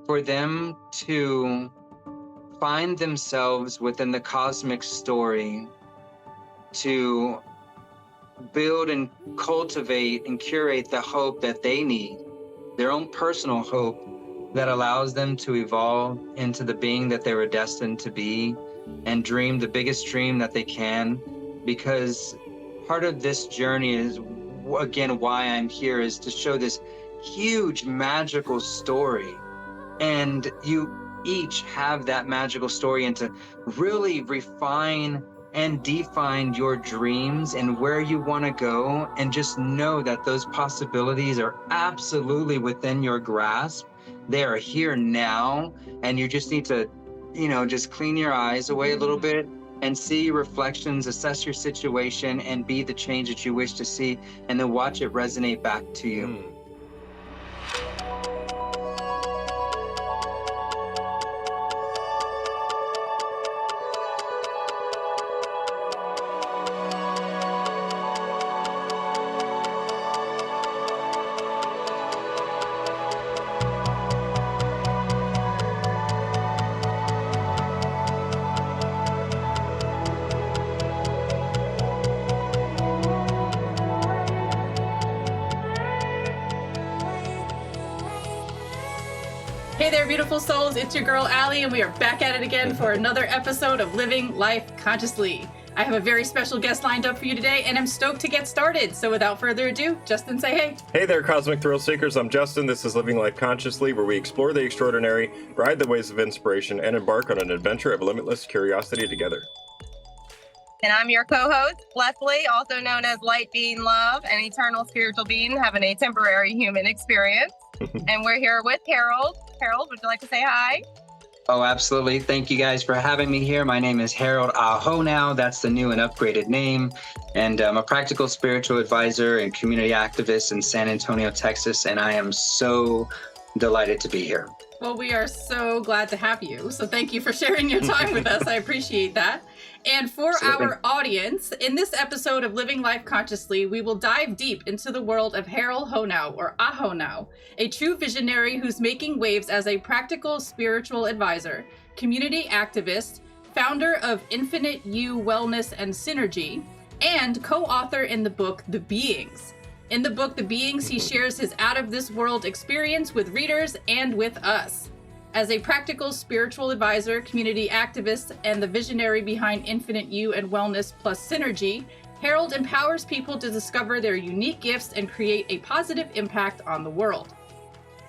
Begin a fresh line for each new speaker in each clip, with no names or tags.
for them to find themselves within the cosmic story, to build and cultivate and curate the hope that they need, their own personal hope that allows them to evolve into the being that they were destined to be and dream the biggest dream that they can. Because part of this journey is, again, why I'm here, is to show this huge magical story. And you each have that magical story, and to really refine and define your dreams and where you want to go, and just know that those possibilities are absolutely within your grasp. They are here now, and you just need to, just clean your eyes away a little bit and see your reflections, assess your situation, and be the change that you wish to see, and then watch it resonate back to you.
Hey there, beautiful souls. It's your girl, Allie, and we are back at it again for another episode of Living Life Consciously. I have a very special guest lined up for you today, and I'm stoked to get started. So without further ado, Justin, say hey.
Hey there, Cosmic Thrill Seekers. I'm Justin. This is Living Life Consciously, where we explore the extraordinary, ride the waves of inspiration, and embark on an adventure of limitless curiosity together.
And I'm your co-host, Leslie, also known as Light Being Love, an eternal spiritual being having a temporary human experience. And we're here with Harold. Harold, would you like to say hi?
Oh, absolutely. Thank you guys for having me here. My name is Harold Hoenow. That's the new and upgraded name. And I'm a practical spiritual advisor and community activist in San Antonio, Texas. And I am so delighted to be here.
Well, we are so glad to have you. So thank you for sharing your time with us. I appreciate that. And for
Absolutely.
Our audience, in this episode of Living Life Consciously, we will dive deep into the world of Harold Hoenow, or Hoenow, a true visionary who's making waves as a practical spiritual advisor, community activist, founder of Infinite You Wellness and Synergy, and co-author in the book, The Beings. In the book, The Beings, he shares his out-of-this-world experience with readers and with us. As a practical spiritual advisor, community activist, and the visionary behind Infinite You and Wellness plus Synergy, Harold empowers people to discover their unique gifts and create a positive impact on the world.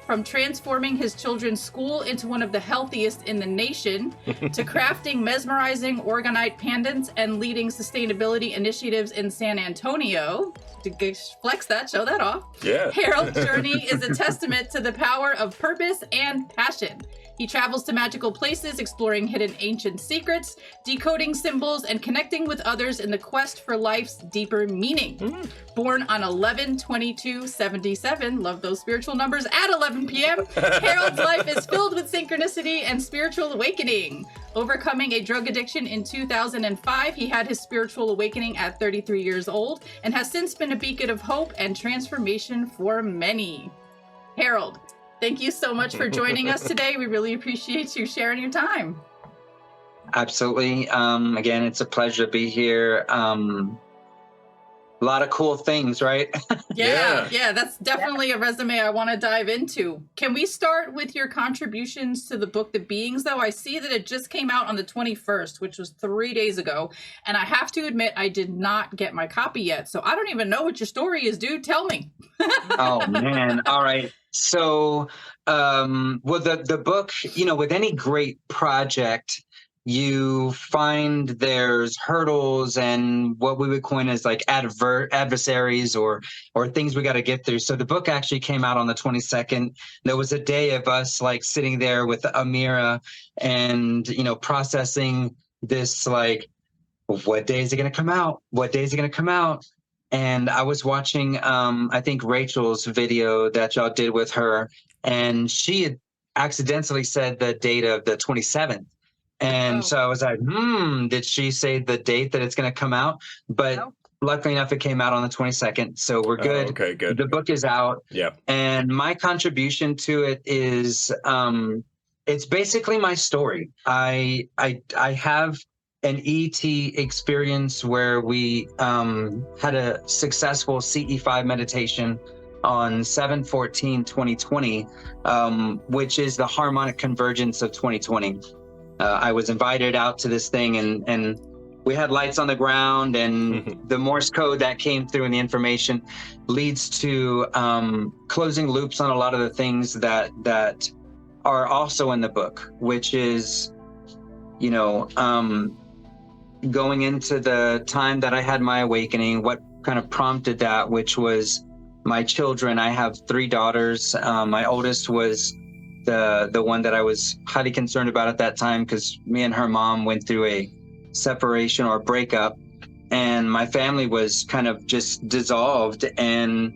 From transforming his children's school into one of the healthiest in the nation, to crafting mesmerizing orgonite pendants and leading sustainability initiatives in San Antonio, to flex that, show that off.
Yeah.
Harold's journey is a testament to the power of purpose and passion. He travels to magical places, exploring hidden ancient secrets, decoding symbols, and connecting with others in the quest for life's deeper meaning. Born on 11/22/77, love those spiritual numbers, at 11 p.m., Harold's life is filled with synchronicity and spiritual awakening. Overcoming a drug addiction in 2005, he had his spiritual awakening at 33 years old and has since been a beacon of hope and transformation for many. Harold, thank you so much for joining us today. We really appreciate you sharing your time.
Absolutely. Again, it's a pleasure to be here. A lot of cool things, right?
Yeah, that's definitely a resume I want to dive into. Can we start with your contributions to the book, The Beings, though? I see that it just came out on the 21st, which was 3 days ago. And I have to admit, I did not get my copy yet. So I don't even know what your story is, dude. Tell me.
Oh, man. All right. So, the book, with any great project, you find there's hurdles and what we would coin as like adversaries or things we got to get through. So the book actually came out on the 22nd. There was a day of us like sitting there with Amira and, processing this, like, what day is it going to come out? What day is it going to come out? And I was watching, I think Rachel's video that y'all did with her, and she had accidentally said the date of the 27th. And so I was like, did she say the date that it's going to come out? But luckily enough, it came out on the 22nd. So we're good.
Okay, good.
The book is out.
Yeah.
And my contribution to it is It's basically my story. I have an ET experience where we had a successful CE5 meditation on 7/14/2020, which is the harmonic convergence of 2020. I was invited out to this thing, and we had lights on the ground, and the Morse code that came through and the information leads to closing loops on a lot of the things that are also in the book, which is, going into the time that I had my awakening, what kind of prompted that, which was my children. I have 3 daughters. My oldest was the one that I was highly concerned about at that time, because me and her mom went through a separation or breakup, and my family was kind of just dissolved, and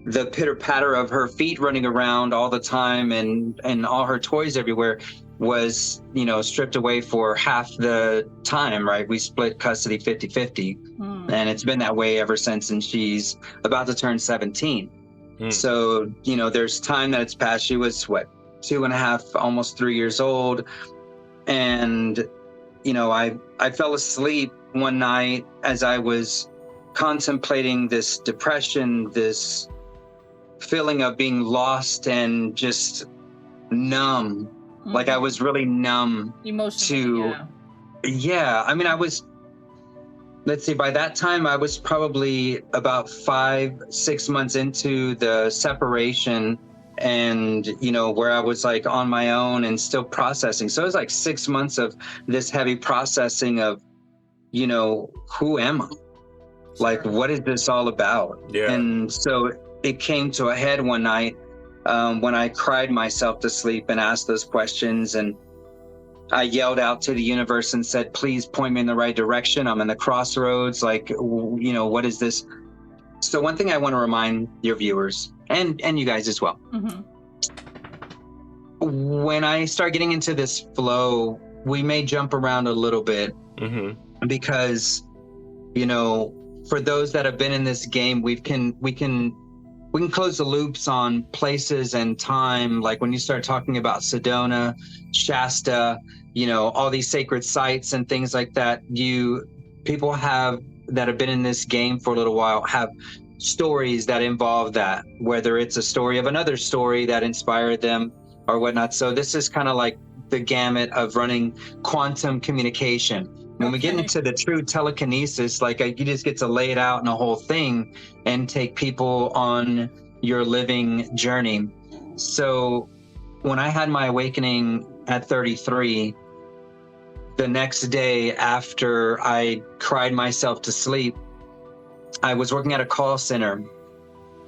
the pitter patter of her feet running around all the time and all her toys everywhere was, stripped away for half the time, right? We split custody 50-50. And it's been that way ever since, and she's about to turn 17. So, there's time that it's passed. She was 2.5, almost 3 years old. And, I fell asleep one night as I was contemplating this depression, this feeling of being lost and just numb. Like I was really numb
emotionally.
I was, let's see, by that time I was probably about 5-6 months into the separation, and where I was like on my own and still processing. So it was like 6 months of this heavy processing of, who am I? Like, what is this all about?
Yeah.
And so it came to a head one night when I cried myself to sleep and asked those questions, and I yelled out to the universe and said, please point me in the right direction. I'm in the crossroads. Like, what is this? So one thing I want to remind your viewers and you guys as well. When I start getting into this flow, we may jump around a little bit because, for those that have been in this game, we can close the loops on places and time. Like when you start talking about Sedona, Shasta, all these sacred sites and things like that, people that have been in this game for a little while have stories that involve that, whether it's a story of another story that inspired them or whatnot. So this is kind of like the gamut of running quantum communication. When we get into the true telekinesis, like you just get to lay it out in a whole thing and take people on your living journey. So when I had my awakening at 33, the next day after I cried myself to sleep, I was working at a call center.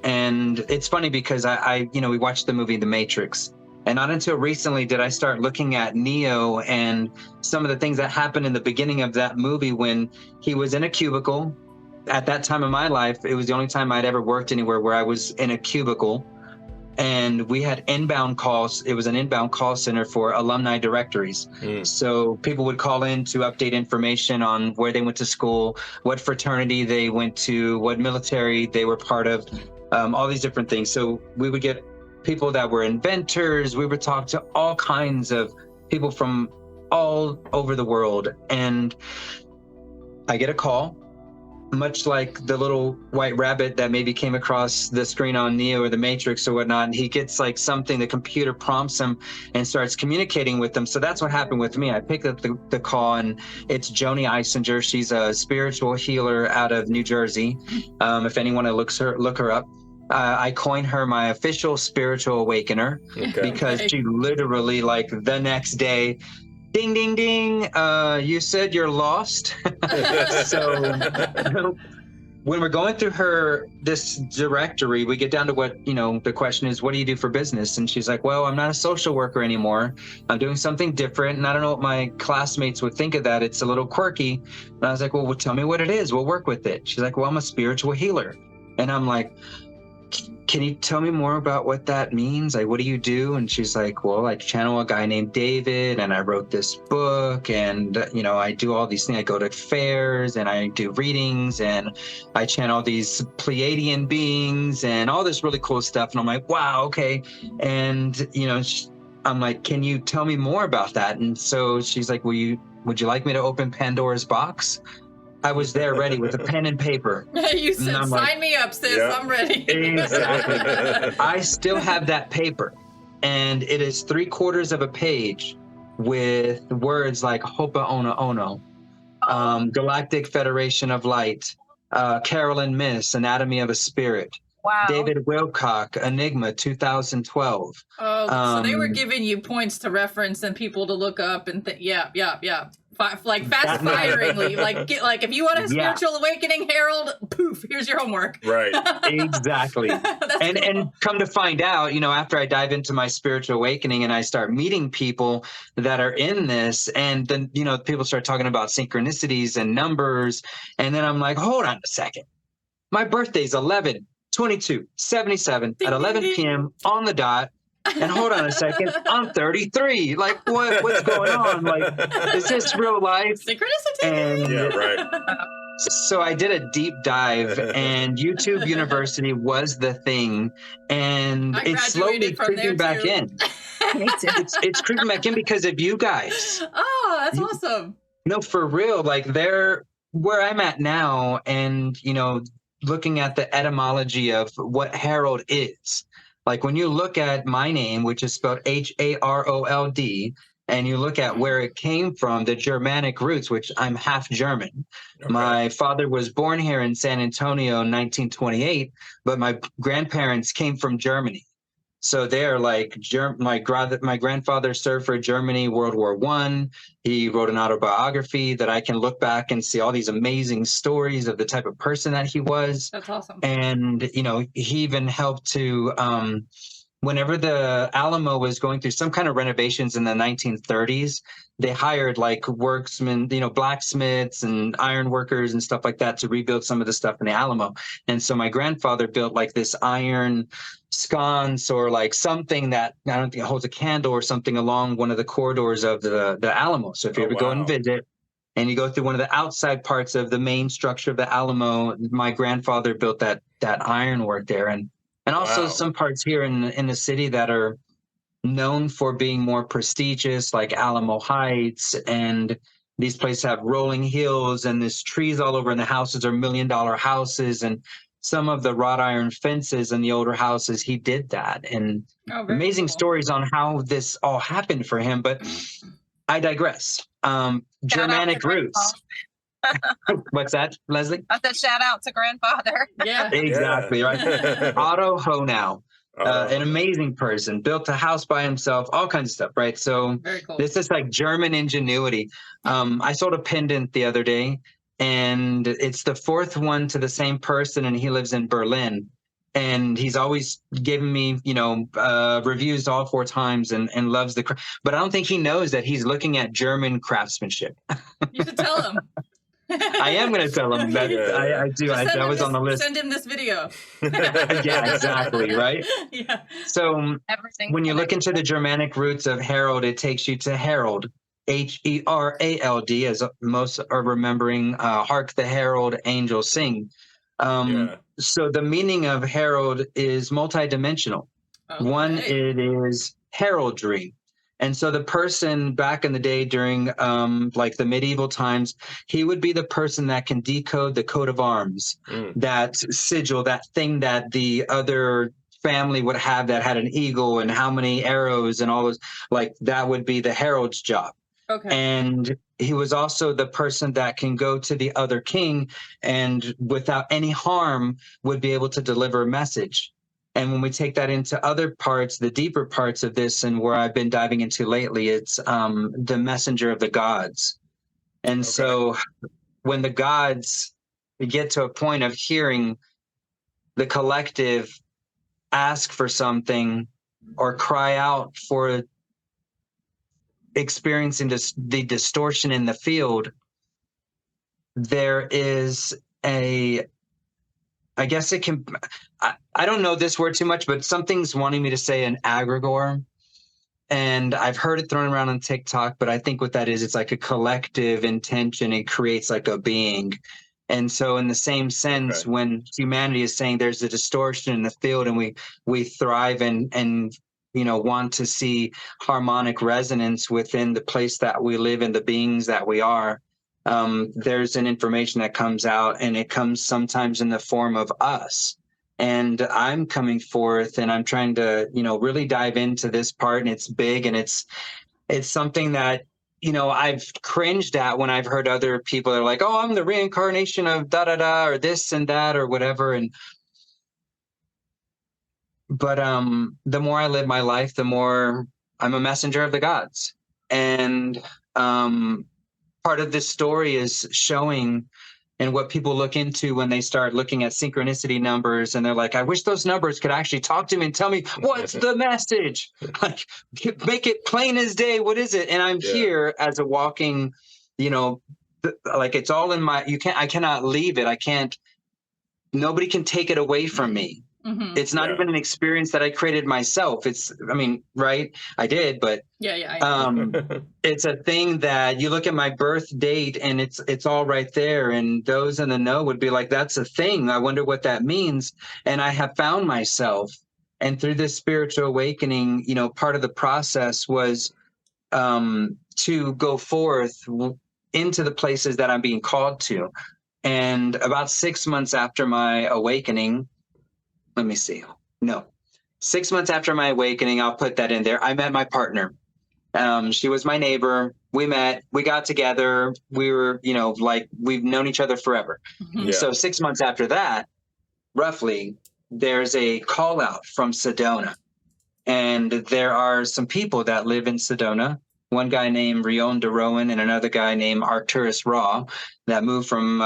And it's funny because we watched the movie The Matrix. And not until recently did I start looking at Neo and some of the things that happened in the beginning of that movie when he was in a cubicle. At that time of my life, it was the only time I'd ever worked anywhere where I was in a cubicle. And we had inbound calls. It was an inbound call center for alumni directories. So people would call in to update information on where they went to school, what fraternity they went to, what military they were part of, all these different things. So we would get people that were inventors. We would talk to all kinds of people from all over the world. And I get a call, much like the little white rabbit that maybe came across the screen on Neo or the Matrix or whatnot. And he gets like something, the computer prompts him and starts communicating with them. So that's what happened with me. I picked up the call, and it's Joni Eisinger. She's a spiritual healer out of New Jersey. If anyone look her up. I coined her my official spiritual awakener because she literally, like the next day, ding, ding, ding, you said you're lost. So when we're going through this directory, we get down to what, the question is, what do you do for business? And she's like, well, I'm not a social worker anymore. I'm doing something different. And I don't know what my classmates would think of that. It's a little quirky. And I was like, well, tell me what it is. We'll work with it. She's like, well, I'm a spiritual healer. And I'm like, can you tell me more about what that means? Like, what do you do? And she's like, well, I channel a guy named David, and I wrote this book, and, I do all these things. I go to fairs and I do readings, and I channel these Pleiadian beings and all this really cool stuff. And I'm like, wow, okay. And, I'm like, can you tell me more about that? And so she's like, would you like me to open Pandora's box? I was there ready with a pen and paper.
You said,
I'm
sign
like,
me up, sis.
yeah.
I'm ready.
Exactly. I still have that paper, and it is 3/4 of a page with words like Hopa Ona Ono, Galactic Federation of Light, Carolyn Miss, Anatomy of a Spirit,
Wow.
David Wilcock, Enigma 2012.
Oh, so they were giving you points to reference and people to look up and yeah. Like fast firingly, like if you want a spiritual awakening, Harold, poof, here's your homework.
Right.
Exactly. And come to find out, after I dive into my spiritual awakening and I start meeting people that are in this, and then people start talking about synchronicities and numbers, and then I'm like, hold on a second, my birthday's 11/22/77 at 11 p.m. on the dot. And hold on a second, I'm 33. Like, what's going on? Like, is this real life?
Synchronicity.
And
Yeah, right.
so I did a deep dive, and YouTube University was the thing, and it's slowly creeping back in. It's creeping back in because of you guys.
Oh, that's awesome.
No, for real. Like, they're where I'm at now, and looking at the etymology of what Harold is. Like, when you look at my name, which is spelled Harold, and you look at where it came from, the Germanic roots, which I'm half German. Okay. My father was born here in San Antonio in 1928, but my grandparents came from Germany. So they're like, my grandfather served for Germany, World War I. He wrote an autobiography that I can look back and see all these amazing stories of the type of person that he was.
That's awesome.
And, he even helped to, whenever the Alamo was going through some kind of renovations in the 1930s, they hired like worksmen, blacksmiths and iron workers and stuff like that to rebuild some of the stuff in the Alamo. And so my grandfather built like this iron sconce or like something that I don't think it holds a candle or something along one of the corridors of the Alamo. So if you ever go and visit and you go through one of the outside parts of the main structure of the Alamo, my grandfather built that iron work there. And also some parts here in the city that are known for being more prestigious, like Alamo Heights, and these places have rolling hills and there's trees all over, and the houses are $1 million houses, and some of the wrought iron fences in the older houses, he did that. And amazing stories on how this all happened for him, but I digress. Germanic roots. What's that, Leslie?
I said shout out to grandfather.
Yeah.
Exactly, right. Harold Hoenow. An amazing person, built a house by himself, all kinds of stuff, right? So
very cool.
This is like German ingenuity. I sold a pendant the other day, and it's the 4th one to the same person, and he lives in Berlin. And he's always given me, reviews all 4 times and loves the craft. But I don't think he knows that he's looking at German craftsmanship.
You should tell him.
I am going to tell him that. I do. I was on the list.
Send him this video.
Yeah, exactly. Right.
Yeah.
So when you look into the Germanic roots of Harold, it takes you to Herald, Herald, as most are remembering. Hark the herald angels sing. So the meaning of Harold is multidimensional. Okay. One, it is heraldry. And so the person back in the day during like the medieval times, he would be the person that can decode the coat of arms, that sigil, that thing that the other family would have that had an eagle and how many arrows and all those, like that would be the herald's job. Okay. And he was also the person that can go to the other king and without any harm would be able to deliver a message. And when we take that into other parts, the deeper parts of this, and where I've been diving into lately, it's the messenger of the gods. And so when the gods get to a point of hearing the collective ask for something or cry out for experiencing the distortion in the field, there is I guess it can, I don't know this word too much, but something's wanting me to say an egregore. And I've heard it thrown around on TikTok, but I think what that is, it's like a collective intention. It creates like a being. And so in the same sense, when humanity is saying there's a distortion in the field and we thrive and want to see harmonic resonance within the place that we live and the beings that we are, there's an information that comes out, and it comes sometimes in the form of us. And I'm coming forth, and I'm trying to, really dive into this part, and it's big, and it's something that, I've cringed at when I've heard other people that are like, oh, I'm the reincarnation of da da da, or this and that, or whatever. But the more I live my life, the more I'm a messenger of the gods. And part of this story is showing, and what people look into when they start looking at synchronicity numbers, and they're like, I wish those numbers could actually talk to me and tell me what's the message. Like, make it plain as day. What is it? And I'm here as a walking, like, it's all in my, I cannot leave it. Nobody can take it away from me. Mm-hmm. It's not even an experience that I created myself. Right? I did, but it's a thing that you look at my birth date, and it's all right there. And those in the know would be like, that's a thing. I wonder what that means. And I have found myself. And through this spiritual awakening, part of the process was to go forth into the places that I'm being called to. And about 6 months after my awakening, 6 months after my awakening, I'll put that in there, I met my partner. She was my neighbor. We met, we got together. We were, we've known each other forever. Yeah. So 6 months after that, roughly, there's a call out from Sedona. And there are some people that live in Sedona. One guy named Rion de Rowan and another guy named Arcturus Raw that moved from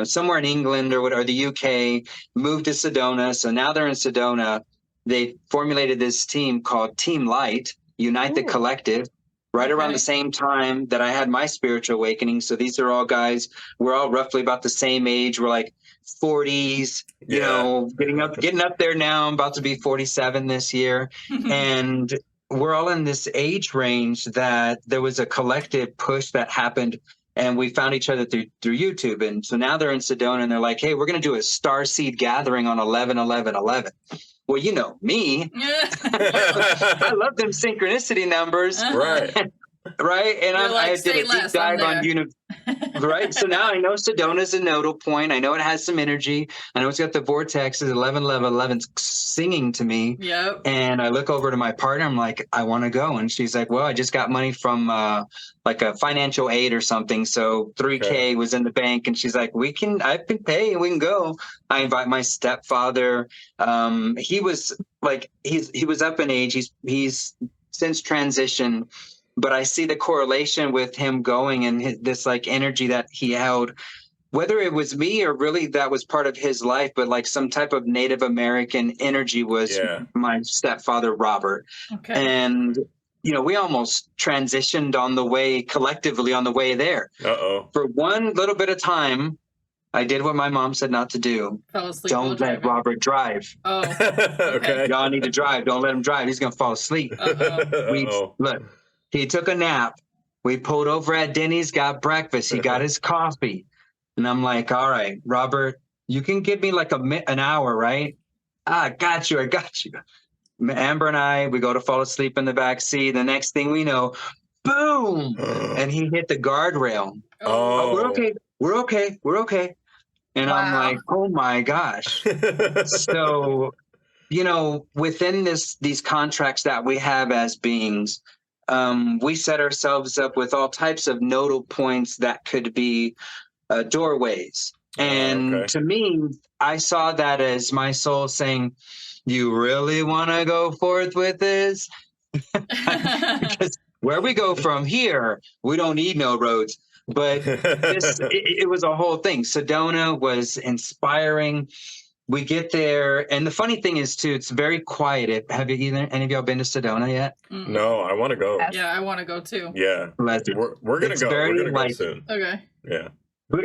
somewhere in England or the UK, moved to Sedona. So now they're in Sedona. They formulated this team called Team Light, Unite the Collective, right around the same time that I had my spiritual awakening. So these are all guys, we're all roughly about the same age. We're like 40s, getting up there now. I'm about to be 47 this year. And we're all in this age range that there was a collective push that happened, and we found each other through YouTube. And so now they're in Sedona, and they're like, hey, we're going to do a starseed gathering on 11/11/11. Well, you know me. I love them synchronicity numbers.
Right.
Right. And I did a deep dive on right. So now I know Sedona's a nodal point. I know it has some energy. I know it's got the vortexes, 11/11/11's singing to me. Yep. And I look over to my partner. I'm like, I want to go. And she's like, well, I just got money from like a financial aid or something. So $3K was in the bank. And she's like, I can pay and we can go. I invite my stepfather. He was like, he was up in age. He's since transitioned. But I see the correlation with him going and this like energy that he held, whether it was me or really that was part of his life, but like some type of Native American energy was my stepfather, Robert. Okay. And, we almost transitioned collectively on the way there. Uh-oh. For one little bit of time, I did what my mom said not to do.
Fell asleep.
Don't let Robert drive.
Oh, okay.
Y'all need to drive. Don't let him drive. He's going to fall asleep. Look. He took a nap. We pulled over at Denny's, got breakfast. He got his coffee. And I'm like, all right, Robert, you can give me like an hour, right? I got you. Amber and we go to fall asleep in the back seat. The next thing we know, boom, and he hit the guardrail. Oh, we're okay. And I'm like, oh my gosh. So, within these contracts that we have as beings, we set ourselves up with all types of nodal points that could be doorways. And to me, I saw that as my soul saying, you really want to go forth with this? Because where we go from here, we don't need no roads. But it was a whole thing. Sedona was inspiring. We get there, and the funny thing is, too, it's very quiet. Have any of y'all been to Sedona yet?
Mm.
No, I want to go.
Yeah, I want to go, too.
Yeah. We're going to go. We're going to go soon.
Okay.
Yeah.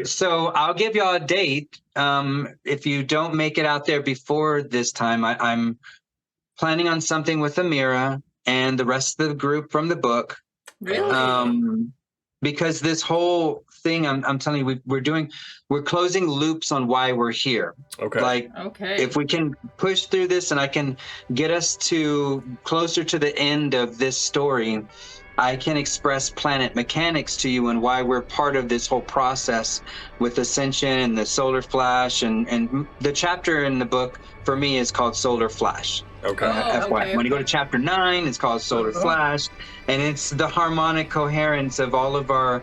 So I'll give y'all a date. If you don't make it out there before this time, I'm planning on something with Amira and the rest of the group from the book.
Really?
because this whole thing, I'm telling you, we're closing loops on why we're here.
Okay.
Like, if we can push through this and I can get us to closer to the end of this story, I can express planet mechanics to you and why we're part of this whole process with Ascension and the solar flash. And the chapter in the book for me is called Solar Flash.
Okay.
FYI. When you go to chapter 9, it's called Solar Flash, and it's the harmonic coherence of all of our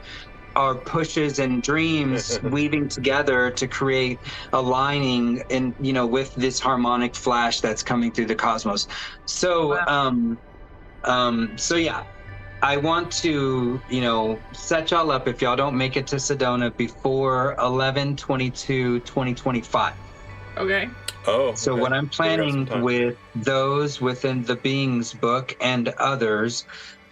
pushes and dreams weaving together to create aligning in, you know, with this harmonic flash that's coming through the cosmos. So, so yeah, I want to, you know, set y'all up if y'all don't make it to Sedona before 11/22/2025.
Okay.
Oh,
so what I'm planning with those within the Beings book and others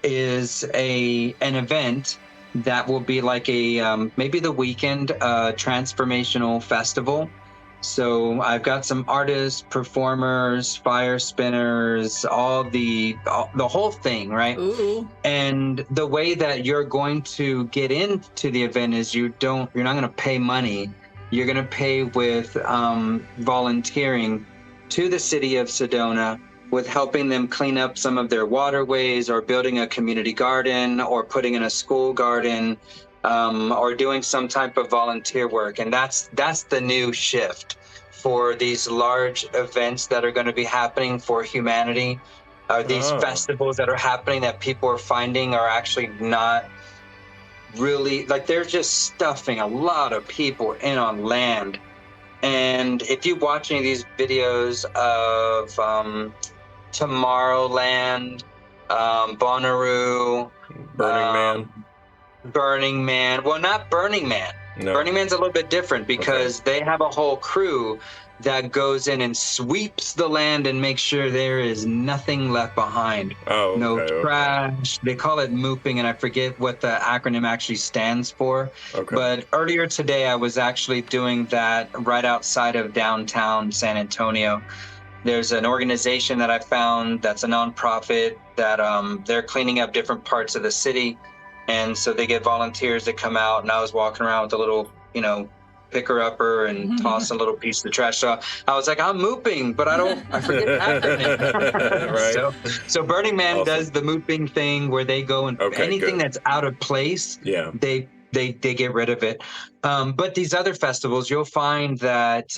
is an event that will be like a maybe the weekend transformational festival. So I've got some artists, performers, fire spinners, all the whole thing, right?
Ooh.
And the way that you're going to get into the event is you're not going to pay money. You're going to pay with volunteering to the city of Sedona, with helping them clean up some of their waterways, or building a community garden, or putting in a school garden, or doing some type of volunteer work. And that's the new shift for these large events that are going to be happening for humanity. These festivals that are happening that people are finding are actually not really, like, they're just stuffing a lot of people in on land. And if you watch any of these videos of Tomorrowland, Bonnaroo, Burning Man. Well, not Burning Man. No. Burning Man's a little bit different because they have a whole crew that goes in and sweeps the land and makes sure there is nothing left behind. No trash. They call it mooping, and I forget what the acronym actually stands for. But earlier today, I was actually doing that right outside of downtown San Antonio. There's an organization that I found that's a nonprofit that they're cleaning up different parts of the city. And so they get volunteers to come out, and I was walking around with a little, you know, picker-upper and toss a little piece of the trash. So I was like, I'm mooping, but I forget the acronym. So Burning Man does the mooping thing where they go and anything that's out of place, they get rid of it. But these other festivals, you'll find that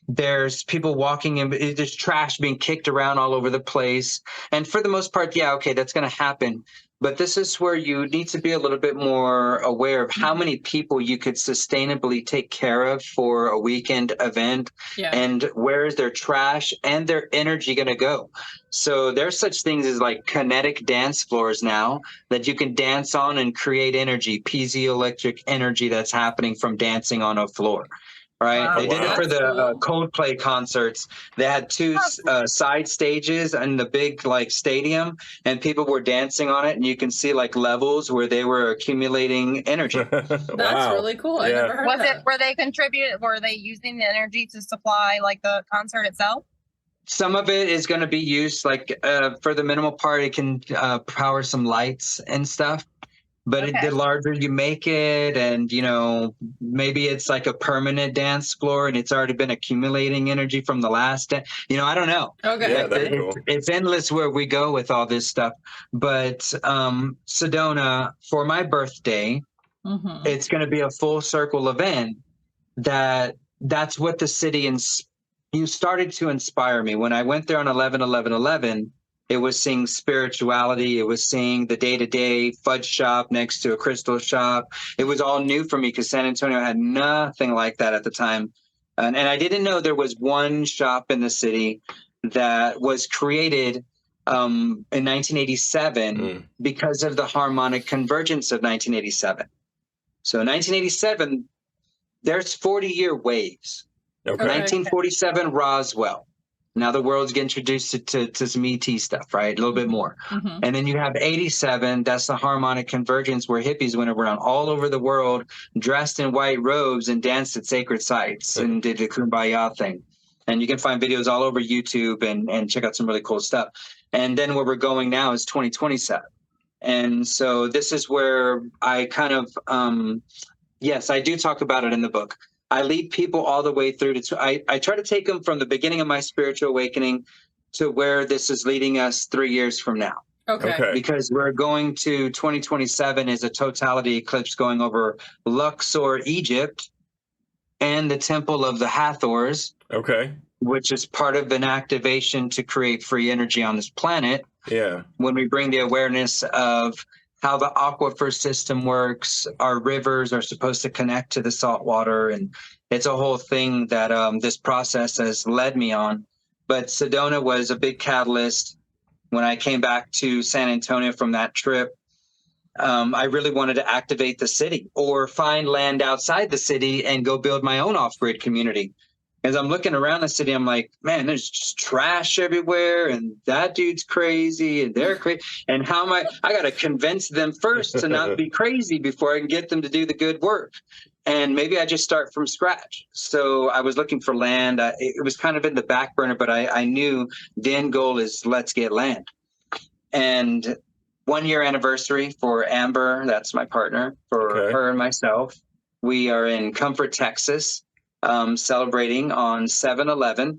there's people walking in, there's trash being kicked around all over the place. And for the most part, that's going to happen. But this is where you need to be a little bit more aware of how many people you could sustainably take care of for a weekend event, and where is their trash and their energy going to go. So there's such things as like kinetic dance floors now that you can dance on and create energy, piezoelectric energy that's happening from dancing on a floor. Right. They did it for the Coldplay concerts. They had two side stages in the big like stadium, and people were dancing on it, and you can see like levels where they were accumulating energy.
That's really cool. I never heard that.
Were they using the energy to supply like the concert itself?
Some of it is going to be used like for the minimal part, it can power some lights and stuff. But the larger you make it, and, you know, maybe it's like a permanent dance floor and it's already been accumulating energy from the last day. You know, I don't know. It's endless where we go with all this stuff. But Sedona, for my birthday, it's going to be a full circle event. That's what the city you started to inspire me. When I went there on 11/11/11, it was seeing spirituality. It was seeing the day-to-day fudge shop next to a crystal shop. It was all new for me because San Antonio had nothing like that at the time. And I didn't know there was one shop in the city that was created in 1987 because of the harmonic convergence of 1987. So 1987, there's 40-year waves. 1947, Roswell. Now the world's getting introduced to some ET stuff, right? A little bit more. And then you have 87, that's the harmonic convergence where hippies went around all over the world dressed in white robes and danced at sacred sites and did the Kumbaya thing. And you can find videos all over YouTube and check out some really cool stuff. And then where we're going now is 2027. And so this is where I kind of, yes, I do talk about it in the book. I lead people all the way through to, I try to take them from the beginning of my spiritual awakening to where this is leading us 3 years from now.
Okay.
Because we're going to 2027 is a totality eclipse going over Luxor, Egypt, and the Temple of the Hathors.
Okay.
Which is part of an activation to create free energy on this planet.
Yeah.
When we bring the awareness of how the aquifer system works, our rivers are supposed to connect to the salt water, and it's a whole thing that this process has led me on. But Sedona was a big catalyst. When I came back to San Antonio from that trip, I really wanted to activate the city or find land outside the city and go build my own off-grid community. As I'm looking around the city, I'm like, man, there's just trash everywhere, and that dude's crazy, and they're crazy. And how am I got to convince them first to not be crazy before I can get them to do the good work. And maybe I just start from scratch. So I was looking for land. It was kind of in the back burner, but I knew the end goal is let's get land. And 1 year anniversary for Amber, that's my partner, for her and myself. We are in Comfort, Texas. Celebrating on 7/11.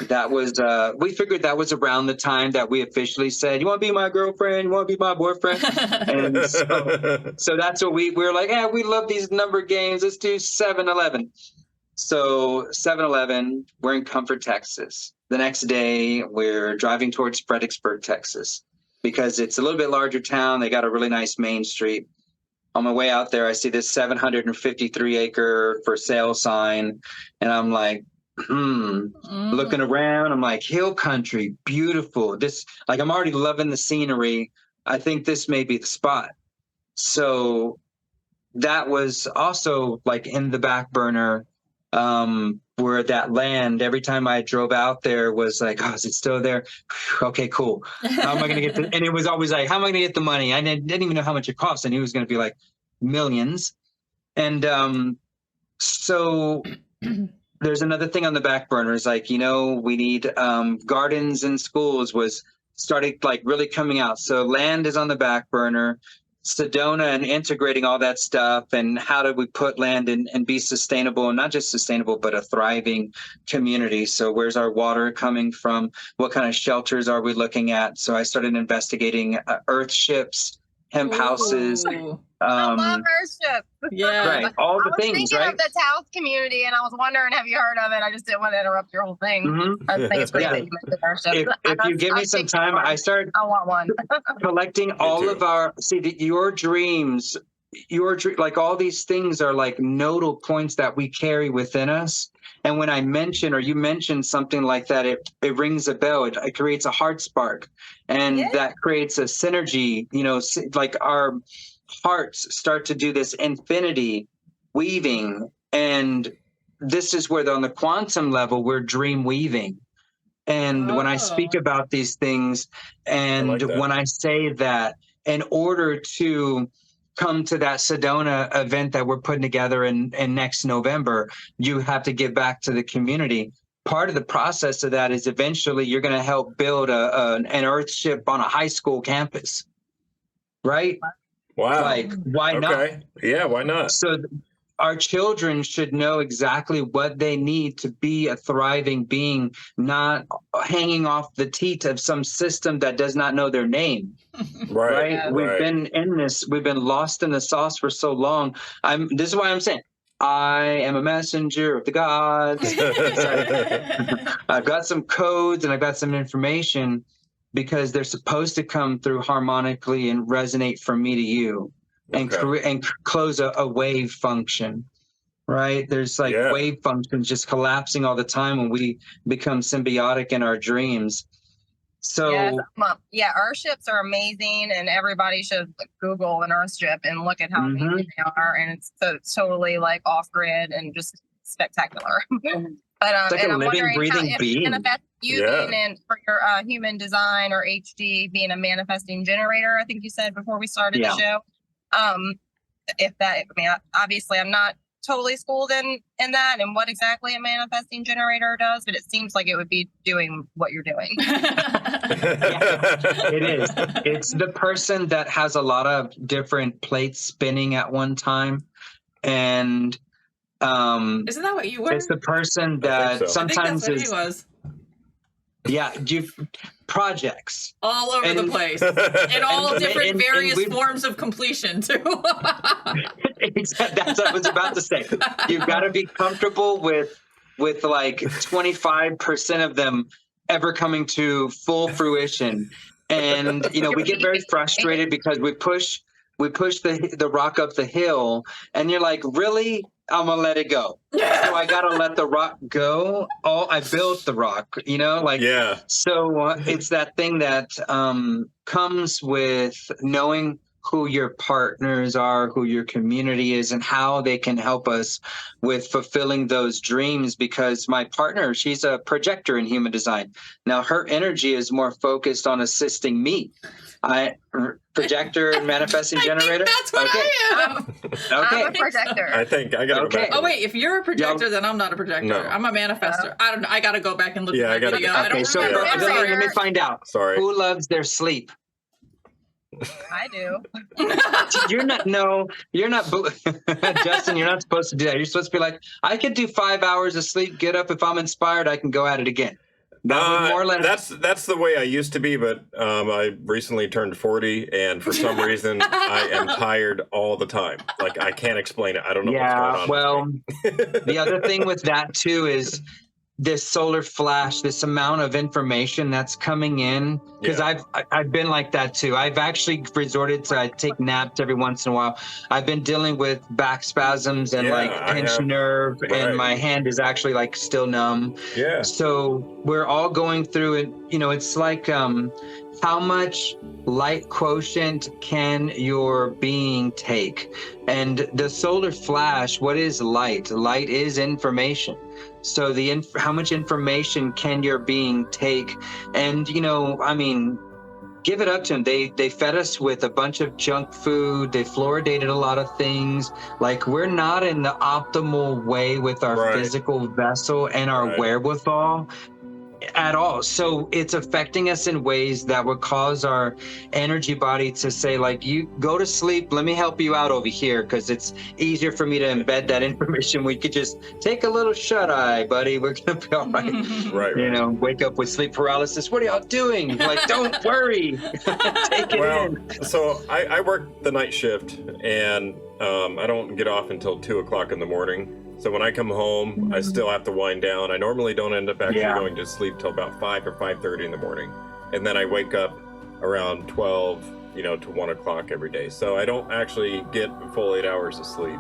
That was, we figured that was around the time that we officially said, you want to be my girlfriend? You want to be my boyfriend? And so that's what we were like, yeah, we love these number games. Let's do 7/11. So 7/11, we're in Comfort, Texas. The next day, we're driving towards Fredericksburg, Texas, because it's a little bit larger town. They got a really nice main street. On my way out there, I see this 753-acre for sale sign, and I'm like, looking around. I'm like, hill country, beautiful. This, like, I'm already loving the scenery. I think this may be the spot. So that was also like in the back burner, where that land, every time I drove out there was like, oh, is it still there? Okay, cool. How am I going to get the, and it was always like, how am I going to get the money? I didn't even know how much it cost. And he was going to be like millions. And so there's another thing on the back burner is like, we need gardens in schools was started like really coming out. So land is on the back burner. Sedona and integrating all that stuff, and how do we put land in and be sustainable, and not just sustainable, but a thriving community. So where's our water coming from? What kind of shelters are we looking at? So I started investigating earth ships, hemp houses.
I love Earthship.
Yeah.
Right. All the things,
I was thinking of the Taos community, and I was wondering, have you heard of it? I just didn't want to interrupt your whole thing. I think it's great that you mentioned Earthship.
If you give me some time, I want one. Collecting all of our, your dreams, like all these things are like nodal points that we carry within us. And when I mention, or you mention something like that, it rings a bell. It creates a heart spark, and that creates a synergy, like our hearts start to do this infinity weaving. And this is where on the quantum level, we're dream weaving. And when I speak about these things, and when I say that in order to come to that Sedona event that we're putting together in next November, you have to give back to the community. Part of the process of that is eventually you're going to help build an Earthship on a high school campus, right?
Wow.
Like, why not?
Yeah, why not?
So our children should know exactly what they need to be a thriving being, not hanging off the teat of some system that does not know their name. Right? We've been in this, we've been lost in the sauce for so long. This is why I'm saying, I am a messenger of the gods. I've got some codes and I've got some information, because they're supposed to come through harmonically and resonate from me to you, and close a wave function, right? There's like wave functions just collapsing all the time when we become symbiotic in our dreams. So Earthships are amazing, and everybody should Google an Earthship and look at how amazing they are. And it's totally like off grid and just spectacular. But it's like
and
a
I'm
living,
wondering
breathing
how
being.
it manifests you being in for your human design, or HD being a manifesting generator. I think you said before we started the show. If that, I mean, obviously I'm not totally schooled in that and what exactly a manifesting generator does, but it seems like it would be doing what you're doing.
It is. It's the person that has a lot of different plates spinning at one time. And
Isn't that what you were?
it's the person
I
that
think so.
I think
sometimes
that's what
is
he was.
projects.
All over the place. In all different various forms of completion, too.
That's what I was about to say. You've got to be comfortable with like 25% of them ever coming to full fruition. And, we get very frustrated because we push the rock up the hill, and you're like, really? I'm gonna let it go. So I gotta let the rock go. Oh, I built the rock,
Yeah.
So it's that thing that comes with knowing who your partners are, who your community is, and how they can help us with fulfilling those dreams. Because my partner, she's a projector in human design. Now her energy is more focused on assisting me. Projector and manifesting generator.
That's what I am.
Okay.
I'm a projector.
I think I gotta go back.
Oh wait, if you're a projector, then I'm not a projector.
No.
I'm a manifestor. I don't know. I gotta go back and look at the video. I don't
So
remember. I'm sorry.
let me find out.
Sorry.
Who loves their sleep?
I do.
You're not. No, you're not. Justin, you're not supposed to do that. You're supposed to be like, I could do 5 hours of sleep. Get up if I'm inspired. I can go at it again. That would more or less.
That's the way I used to be, but I recently turned 40, and for some reason I am tired all the time. Like I can't explain it. I don't know what's going on.
Well, the other thing with that too is this solar flash, this amount of information that's coming in. Because I've been like that too. I've actually resorted to, I take naps every once in a while. I've been dealing with back spasms and pinched nerve, and my hand is actually like still numb.
Yeah.
So we're all going through it. It's like how much light quotient can your being take? And the solar flash, what is light? Light is information. So how much information can your being take? And, give it up to them. They fed us with a bunch of junk food. They fluoridated a lot of things. Like we're not in the optimal way with our physical vessel and our wherewithal at all. So it's affecting us in ways that would cause our energy body to say, like, you go to sleep, let me help you out over here, because it's easier for me to embed that information. We could just take a little shut-eye, buddy. We're gonna be all right. Wake up with sleep paralysis. What are y'all doing? Like, don't worry. Take it in.
So I work the night shift, and I don't get off until 2 o'clock in the morning. So when I come home, I still have to wind down. I normally don't end up actually going to sleep till about 5 or 5:30 in the morning. And then I wake up around 12, to 1 o'clock every day. So I don't actually get a full 8 hours of sleep,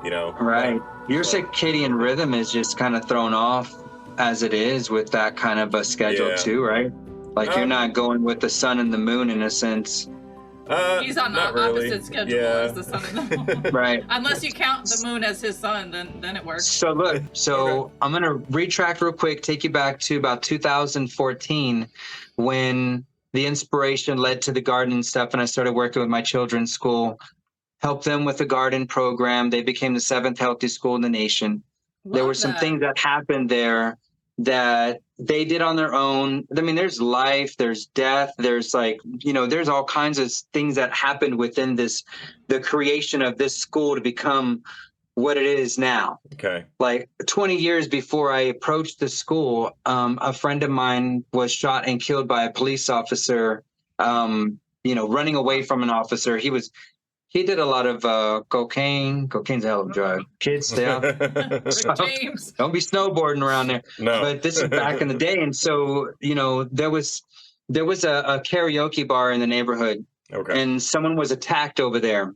Right. Your circadian rhythm is just kind of thrown off as it is with that kind of a schedule too, right? Like you're not going with the sun and the moon in a sense.
He's on the opposite schedule as the sun and the moon.
Right.
Unless you count the moon as his sun, then it works.
So look, I'm going to retract real quick, take you back to about 2014 when the inspiration led to the garden and stuff, and I started working with my children's school, helped them with the garden program. They became the 7th healthiest school in the nation. There were some things that happened there that they did on their own. I mean, there's life, there's death, there's there's all kinds of things that happened within the creation of this school to become what it is now.
Okay.
Like 20 years before I approached the school, a friend of mine was shot and killed by a police officer, running away from an officer. He did a lot of cocaine. Cocaine's a hell of a drug. Kids, stay off.
James.
Don't be snowboarding around there.
No.
But this is back in the day. And so, there was a karaoke bar in the neighborhood.
Okay.
And someone was attacked over there.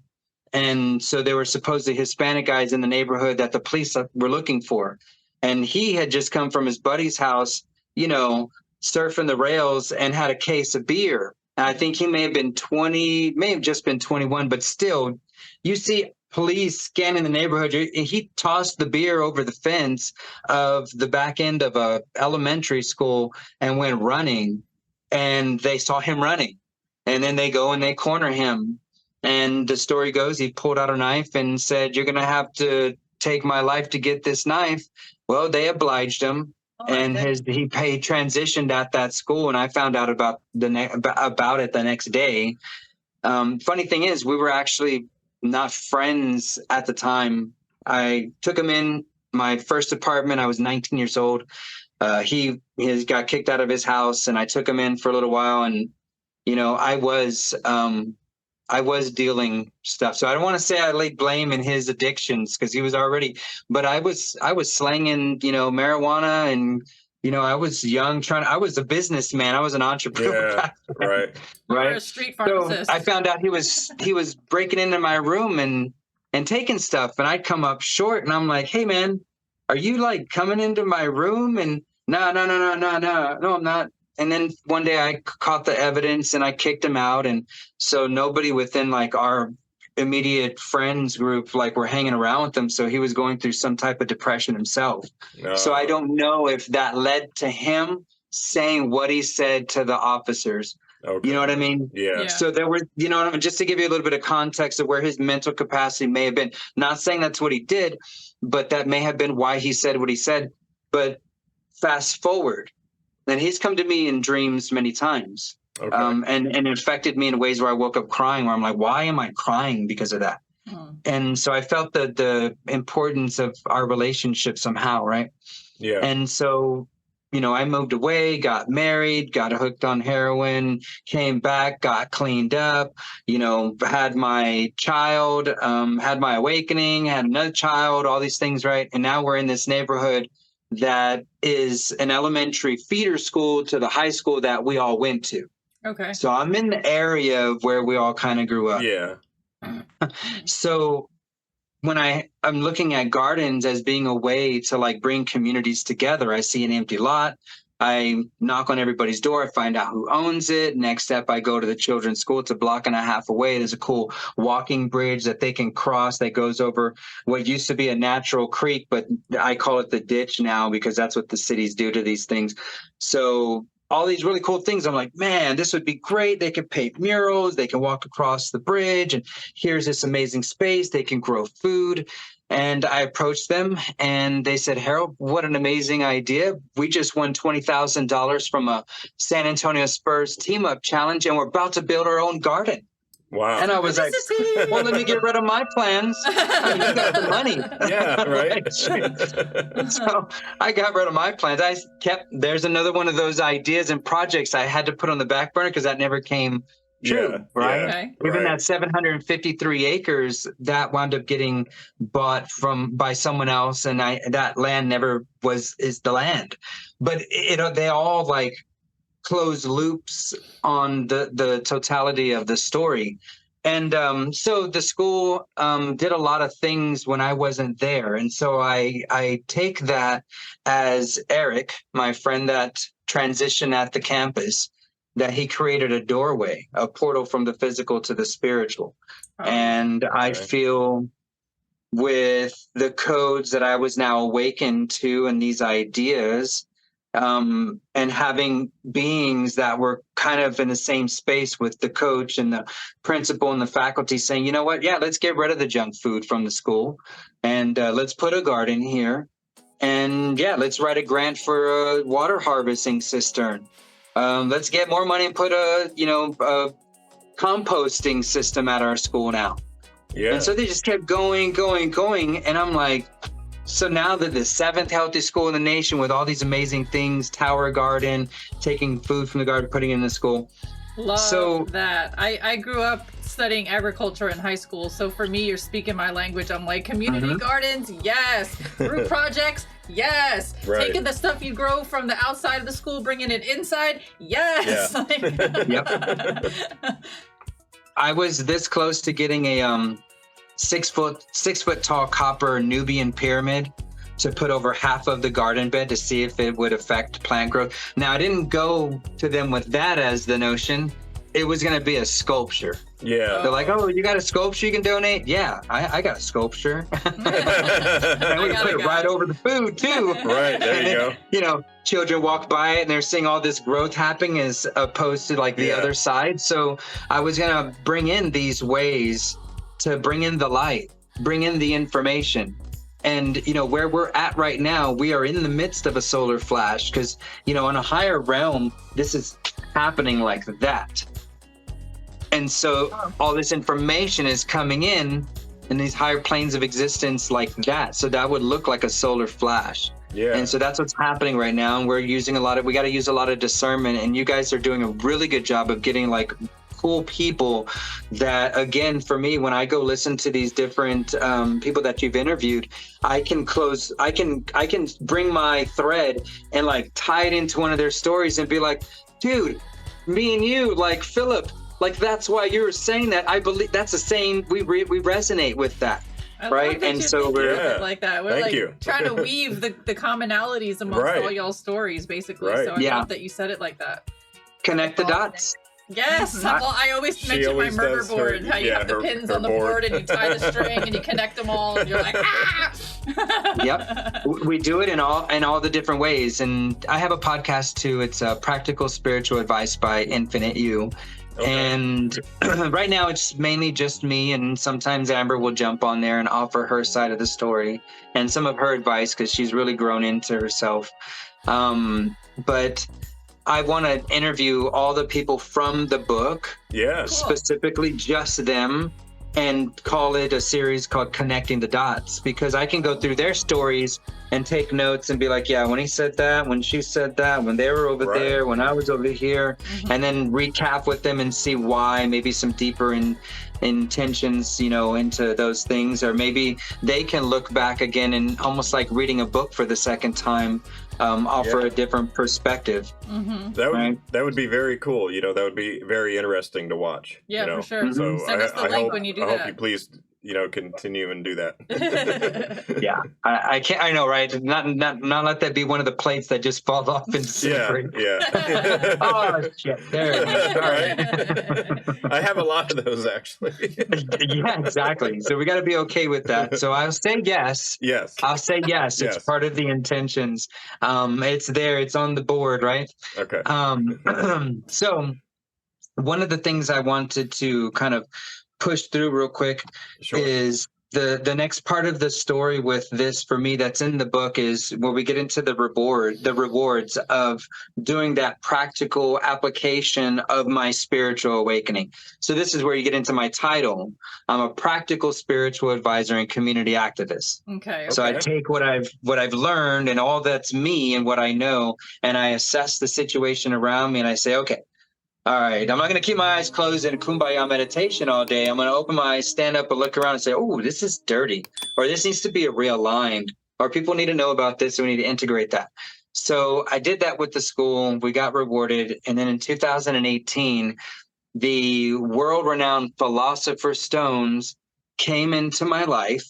And so there were supposedly Hispanic guys in the neighborhood that the police were looking for. And he had just come from his buddy's house, surfing the rails and had a case of beer. I think he may have been 20, may have just been 21, but still, you see police scanning the neighborhood. He tossed the beer over the fence of the back end of a elementary school and went running, and they saw him running. And then they go and they corner him. And the story goes, he pulled out a knife and said, "You're going to have to take my life to get this knife. Well, they obliged him. And he transitioned at that school, and I found out about it the next day. Funny thing is, we were actually not friends at the time. I took him in my first apartment. I was 19 years old. He got kicked out of his house, and I took him in for a little while. And I was dealing stuff, so I don't want to say I laid blame in his addictions because he was already. But I was slanging, marijuana, and I was young. I was a businessman. I was an entrepreneur.
Yeah, right.
Right. A street pharmacist.
So I found out he was breaking into my room and taking stuff, and I'd come up short, and I'm like, "Hey, man, are you like coming into my room?" And no, I'm not. And then one day I caught the evidence and I kicked him out. And so nobody within like our immediate friends group, like were hanging around with him. So he was going through some type of depression himself. So I don't know if that led to him saying what he said to the officers. Okay. You know what I mean?
Yeah.
So there were, just to give you a little bit of context of where his mental capacity may have been, not saying that's what he did, but that may have been why he said what he said. But fast forward. And he's come to me in dreams many times, okay. And it affected me in ways where I woke up crying, where I'm like, why am I crying because of that? And so I felt the importance of our relationship somehow, right?
Yeah.
And so, I moved away, got married, got hooked on heroin, came back, got cleaned up, had my child, had my awakening, had another child, all these things, right? And now we're in this neighborhood that is an elementary feeder school to the high school that we all went to.
Okay.
So I'm in the area of where we all kind of grew up.
Yeah.
So when I'm looking at gardens as being a way to like bring communities together, I see an empty lot. I knock on everybody's door, I find out who owns it. Next step, I go to the children's school. It's a block and a half away. There's a cool walking bridge that they can cross that goes over what used to be a natural creek, but I call it the ditch now because that's what the cities do to these things. So all these really cool things. I'm like, man, this would be great. They can paint murals. They can walk across the bridge. And here's this amazing space. They can grow food. And I approached them and they said, Harold, what an amazing idea. We just won $20,000 from a San Antonio Spurs team up challenge, and we're about to build our own garden.
Wow.
And I was like, well, let me get rid of my plans. I mean, you got the money.
Yeah, right.
So I got rid of my plans. There's another one of those ideas and projects I had to put on the back burner because that never came true, right?
Yeah, okay.
Even that 753 acres that wound up getting bought by someone else, and that land never is the land. But they all like close loops on the totality of the story. And so the school did a lot of things when I wasn't there. And so I take that as Eric, my friend that transitioned at the campus, that he created a doorway, a portal from the physical to the spiritual. Oh, and okay. I feel with the codes that I was now awakened to and these ideas, and having beings that were kind of in the same space with the coach and the principal and the faculty saying, you know what, yeah, let's get rid of the junk food from the school and let's put a garden here. And yeah, let's write a grant for a water harvesting cistern. Let's get more money and put a composting system at our school now. Yeah. And so they just kept going. And I'm like, so now that the 7th healthiest school in the nation with all these amazing things, Tower Garden, taking food from the garden, putting it in the school.
Love that. I grew up studying agriculture in high school. So for me, you're speaking my language. I'm like, community gardens, yes. Group projects, yes.
Right.
Taking the stuff you grow from the outside of the school, bringing it inside, yes.
Yeah. Yep. I was this close to getting a 6 foot tall copper Nubian pyramid to put over half of the garden bed to see if it would affect plant growth. Now, I didn't go to them with that as the notion. It was going to be a sculpture.
Yeah.
They're like, oh, you got a sculpture you can donate? Yeah, I got a sculpture. And we put it right over the food, too.
Right, there you go.
You know, children walk by it and they're seeing all this growth happening as opposed to like the other side. So I was going to bring in these ways to bring in the light, bring in the information. And, where we're at right now, we are in the midst of a solar flash because, on a higher realm, this is happening like that. And so all this information is coming in these higher planes of existence like that. So that would look like a solar flash.
Yeah.
And so that's what's happening right now. And we're using we got to use a lot of discernment. And you guys are doing a really good job of getting like cool people that, again, for me, when I go listen to these different people that you've interviewed, I can bring my thread and like tie it into one of their stories and be like, dude, me and you, like Philip, like that's why you were saying that. I believe that's the same. We resonate with that. Right.
And so we're like that. We're trying to weave the commonalities amongst all y'all's stories, basically. So I love that you said it like that.
Connect the dots.
Yes. Well, I always mention my murder board, how you have the pins on the board and you tie the string and you connect them all and you're like, ah!
Yep. We do it in all the different ways. And I have a podcast too. It's Practical Spiritual Advice by Infinite You. Okay. And right now it's mainly just me, and sometimes Amber will jump on there and offer her side of the story and some of her advice because she's really grown into herself. But I want to interview all the people from the book, specifically just them, and call it a series called Connecting the Dots, because I can go through their stories and take notes and be like, yeah, when he said that, when she said that, when they were over there, when I was over here, and then recap with them and see why, maybe some deeper intentions, into those things, or maybe they can look back again and almost like reading a book for the second time, offer a different perspective.
That would be very cool. That would be very interesting to watch.
Yeah, for sure.
So
send us the link when you do that.
I hope you please, continue and do that.
Yeah, I can't. I know, right? Not let that be one of the plates that just falls off in secret.
Yeah.
Oh shit! There it is. All right.
I have a lot of those actually.
Yeah, exactly. So we got to be okay with that. So I'll say yes.
Yes.
I'll say yes. It's part of the intentions. It's there. It's on the board, right?
Okay.
So one of the things I wanted to kind of push through real quick is the next part of the story with this, for me, that's in the book, is where we get into the rewards of doing that practical application of my spiritual awakening. So this is where you get into my title. I'm a practical spiritual advisor and community activist.
Okay.
So I take what I've learned and all that's me and what I know, and I assess the situation around me, and I say, okay, all right, I'm not going to keep my eyes closed in a kumbaya meditation all day. I'm going to open my eyes, stand up, and look around and say, oh, this is dirty, or this needs to be realigned, or people need to know about this, and we need to integrate that. So I did that with the school. We got rewarded. And then in 2018, the world-renowned philosopher Stones came into my life.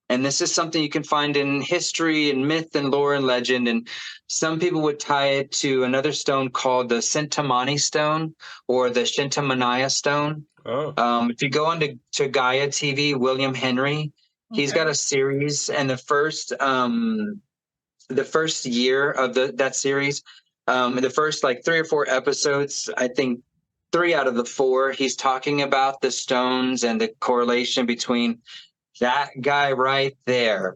And this is something you can find in history and myth and lore and legend. And some people would tie it to another stone called the Centimani stone or the Shintamanaya stone. Oh. If you go on to Gaia TV, William Henry, he's got a series, and the first year of that series, the first like 3 or 4 episodes, I think 3 out of the 4, he's talking about the stones and the correlation between that guy right there,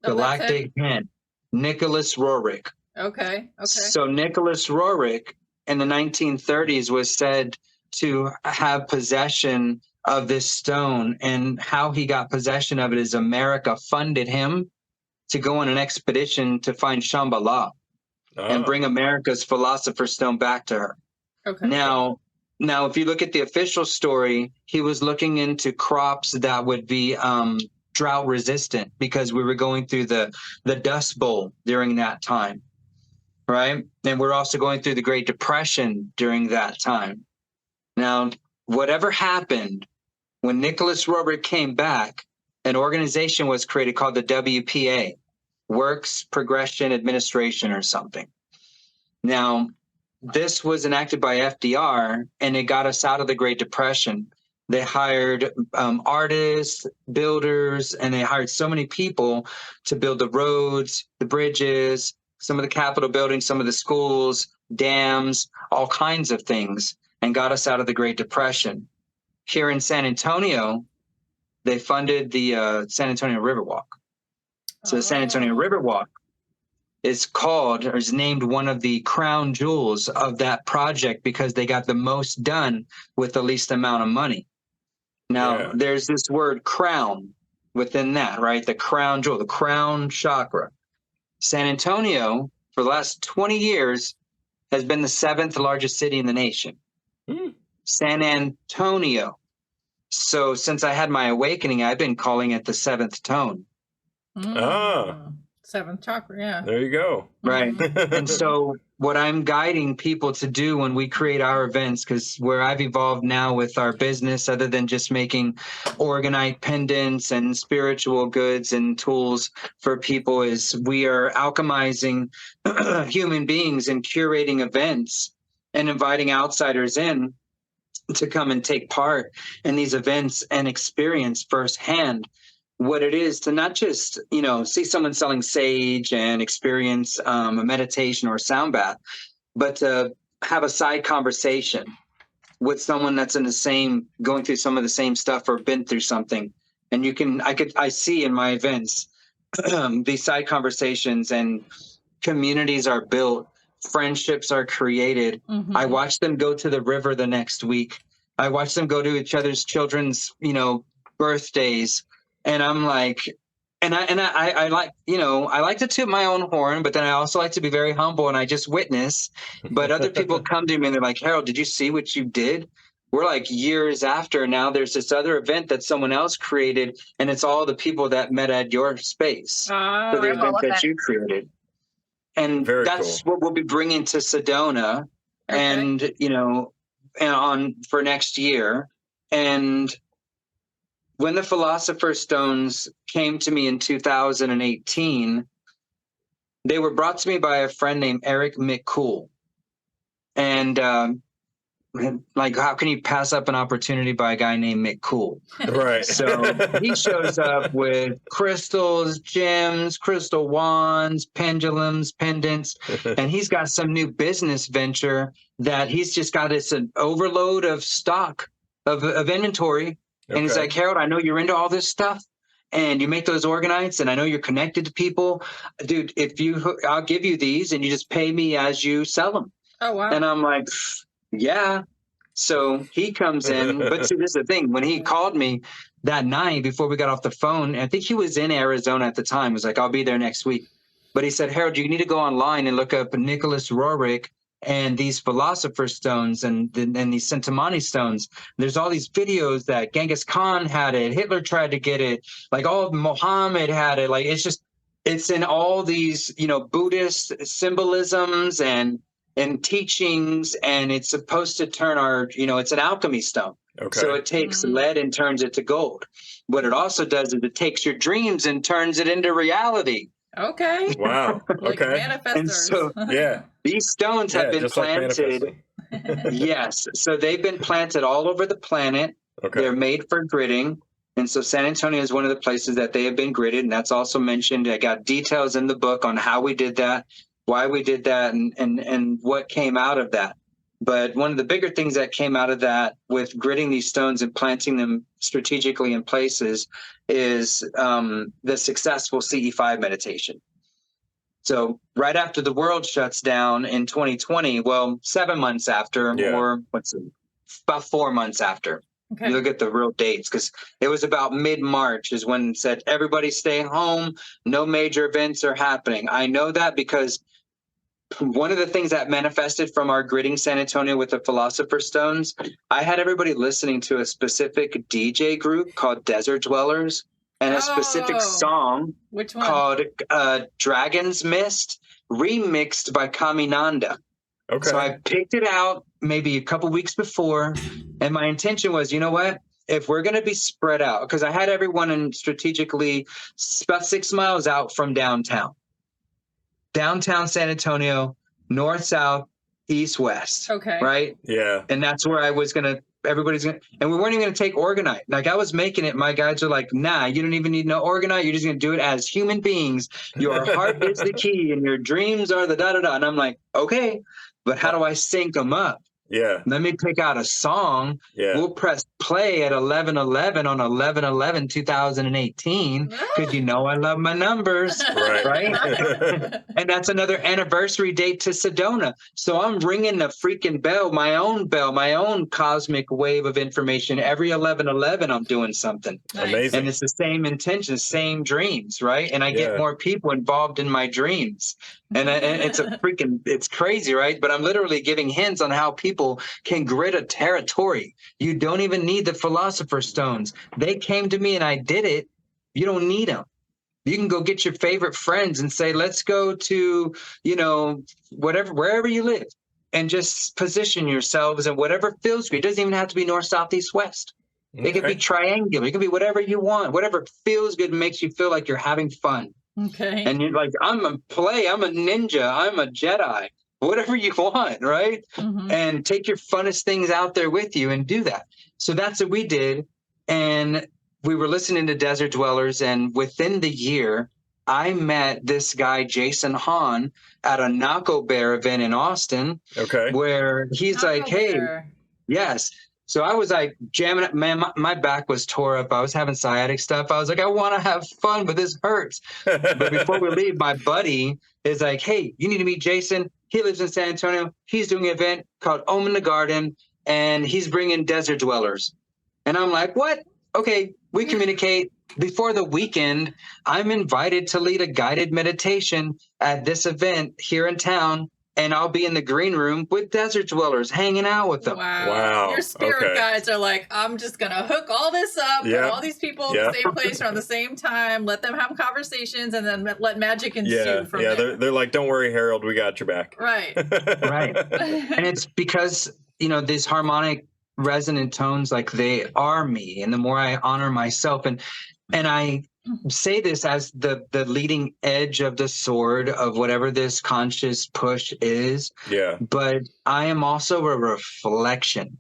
Galactic Pen, Nicholas Roerich.
Okay.
So Nicholas Roerich in the 1930s was said to have possession of this stone, and how he got possession of it is America funded him to go on an expedition to find Shambhala and bring America's Philosopher's Stone back to her. Okay. Now, if you look at the official story, he was looking into crops that would be drought resistant, because we were going through the Dust Bowl during that time, right? And we're also going through the Great Depression during that time. Now, whatever happened, when Nicholas Roerich came back, an organization was created called the WPA, Works Progression Administration or something. Now, this was enacted by FDR, and it got us out of the Great Depression. They hired artists, builders, and they hired so many people to build the roads, the bridges, some of the Capitol buildings, some of the schools, dams, all kinds of things, and got us out of the Great Depression. Here in San Antonio, they funded the San Antonio Riverwalk. So the San Antonio Riverwalk is called or is named one of the crown jewels of that project because they got the most done with the least amount of money. Now, there's this word crown within that, right? The crown jewel, the crown chakra. San Antonio, for the last 20 years, has been the 7th largest city in the nation. San Antonio. So since I had my awakening, I've been calling it the 7th tone.
Seventh chakra, yeah.
There you go.
Right. And so what I'm guiding people to do when we create our events, because where I've evolved now with our business, other than just making orgonite pendants and spiritual goods and tools for people, is we are alchemizing human beings and curating events and inviting outsiders in to come and take part in these events and experience firsthand what it is to not just, see someone selling sage and experience a meditation or a sound bath, but to have a side conversation with someone that's in the same, going through some of the same stuff or been through something. And I see in my events, these side conversations and communities are built, friendships are created. I watch them go to the river the next week. I watch them go to each other's children's, birthdays. And I'm like, I like, I like to toot my own horn, but then I also like to be very humble and I just witness. But other people come to me and they're like, Harold, did you see what you did? We're like years after now. There's this other event that someone else created, and it's all the people that met at your space for the event that you created. And that's what we'll be bringing to Sedona, and for next year. And when the Philosopher's Stones came to me in 2018, they were brought to me by a friend named Eric McCool. And how can you pass up an opportunity by a guy named McCool?
Right.
So he shows up with crystals, gems, crystal wands, pendulums, pendants, and he's got some new business venture that he's just got an overload of stock, of inventory. And he's like, Harold, I know you're into all this stuff and you make those organites and I know you're connected to people. Dude, I'll give you these and you just pay me as you sell them.
Oh, wow.
And I'm like, yeah. So he comes in, but see, this is the thing. When he called me that night before we got off the phone, I think he was in Arizona at the time. He was like, I'll be there next week. But he said, Harold, you need to go online and look up Nicholas Roerich and these Philosopher's Stones and these Centimani stones. There's all these videos that Genghis Khan had it, Hitler tried to get it, like all Muhammad had it. Like it's in all these, Buddhist symbolisms and teachings, and it's supposed to turn it's an alchemy stone. So it takes lead and turns it to gold. What it also does is it takes your dreams and turns it into reality.
Okay.
Wow.
Like manifestors.
And so these stones have been planted. Yes. So they've been planted all over the planet. They're made for gridding. And so San Antonio is one of the places that they have been gridded. And that's also mentioned. I got details in the book on how we did that, why we did that, and what came out of that. But one of the bigger things that came out of that with gridding these stones and planting them strategically in places is the successful CE5 meditation. So right after the world shuts down in 2020, 7 months after, or about 4 months after, you look at the real dates, because it was about mid-March is when it said, everybody stay home, no major events are happening. I know that because one of the things that manifested from our gridding San Antonio with the Philosopher's Stones, I had everybody listening to a specific DJ group called Desert Dwellers and a specific song called Dragon's Mist, remixed by Kaminanda. So I picked it out maybe a couple weeks before, and my intention was, you know what? If we're going to be spread out, because I had everyone strategically about 6 miles out from downtown San Antonio, north, south, east, west. Right? Yeah. And that's where I was and we weren't even going to take orgonite. Like I was making it. My guys are like, nah, you don't even need no orgonite. You're just going to do it as human beings. Your heart is the key and your dreams are the da-da-da. And I'm like, okay, but how do I sync them up?
Yeah.
Let me pick out a song.
Yeah.
We'll press play at 11:11 on 11/11/2018 because you know I love my numbers, right? And that's another anniversary date to Sedona. So I'm ringing the freaking bell, my own cosmic wave of information. Every 11/11, I'm doing something.
Amazing.
And it's the same intention, same dreams, right? And I get more people involved in my dreams. And it's crazy, right? But I'm literally giving hints on how people can grid a territory. You don't even need the Philosopher's Stones. They came to me and I did it. You don't need them. You can go get your favorite friends and say, let's go to, wherever you live, and just position yourselves in whatever feels good. It doesn't even have to be north, south, east, west. It could be triangular. It could be whatever you want. Whatever feels good and makes you feel like you're having fun.
Okay.
And you're like, I'm a ninja, I'm a Jedi, whatever you want, right?
Mm-hmm.
And take your funnest things out there with you and do that. So that's what we did. And we were listening to Desert Dwellers, and within the year, I met this guy, Jason Hahn, at a Nako Bear event in Austin.
Okay.
Where he's like, hey, yes. So I was like jamming up, man, my back was tore up. I was having sciatic stuff. I was like, I want to have fun, but this hurts. But before we leave, my buddy is like, hey, you need to meet Jason. He lives in San Antonio. He's doing an event called Om in the Garden, and he's bringing Desert Dwellers. And I'm like, what? Okay, we communicate. Before the weekend, I'm invited to lead a guided meditation at this event here in town. And I'll be in the green room with Desert Dwellers, hanging out with them.
Wow. Your spirit guides are like, I'm just going to hook all this up, put all these people in the same place around the same time, let them have conversations, and then let magic ensue from there.
They're like, don't worry, Harold, we got your back.
Right.
Right. And it's because, these harmonic resonant tones, like they are me. And the more I honor myself, and I say this as the leading edge of the sword of whatever this conscious push is.
Yeah.
But I am also a reflection.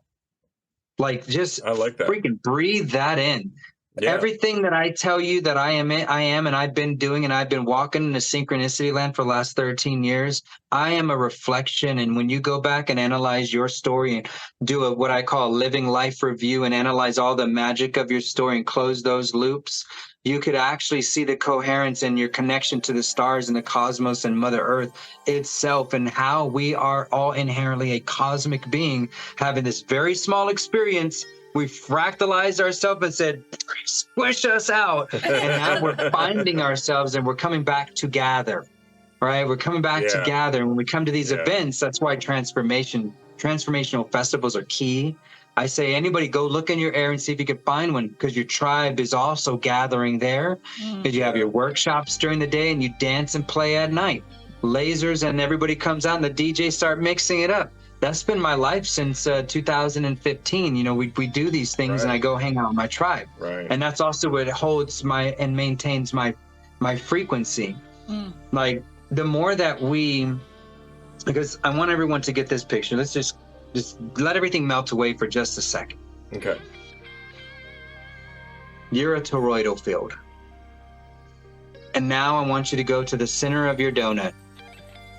Like, just
I like that.
Freaking breathe that in. Yeah. Everything that I tell you that I am, and I've been doing, and I've been walking in the synchronicity land for the last 13 years. I am a reflection. And when you go back and analyze your story and do what I call a living life review and analyze all the magic of your story and close those loops, you could actually see the coherence and your connection to the stars and the cosmos and Mother Earth itself, and how we are all inherently a cosmic being having this very small experience. We fractalized ourselves and said, squish us out. And now we're finding ourselves and we're coming back to gather, right? We're coming back to gather. And when we come to these events, that's why transformational festivals are key. I say, anybody go look in your area and see if you can find one, because your tribe is also gathering there. Because you have your workshops during the day and you dance and play at night. Lasers, and everybody comes out and the DJs start mixing it up. That's been my life since 2015. We do these things, and I go hang out with my tribe.
Right.
And that's also what holds and maintains my frequency. Like, the more that because I want everyone to get this picture. Let's just let everything melt away for just a second.
Okay.
You're a toroidal field. And now I want you to go to the center of your donut.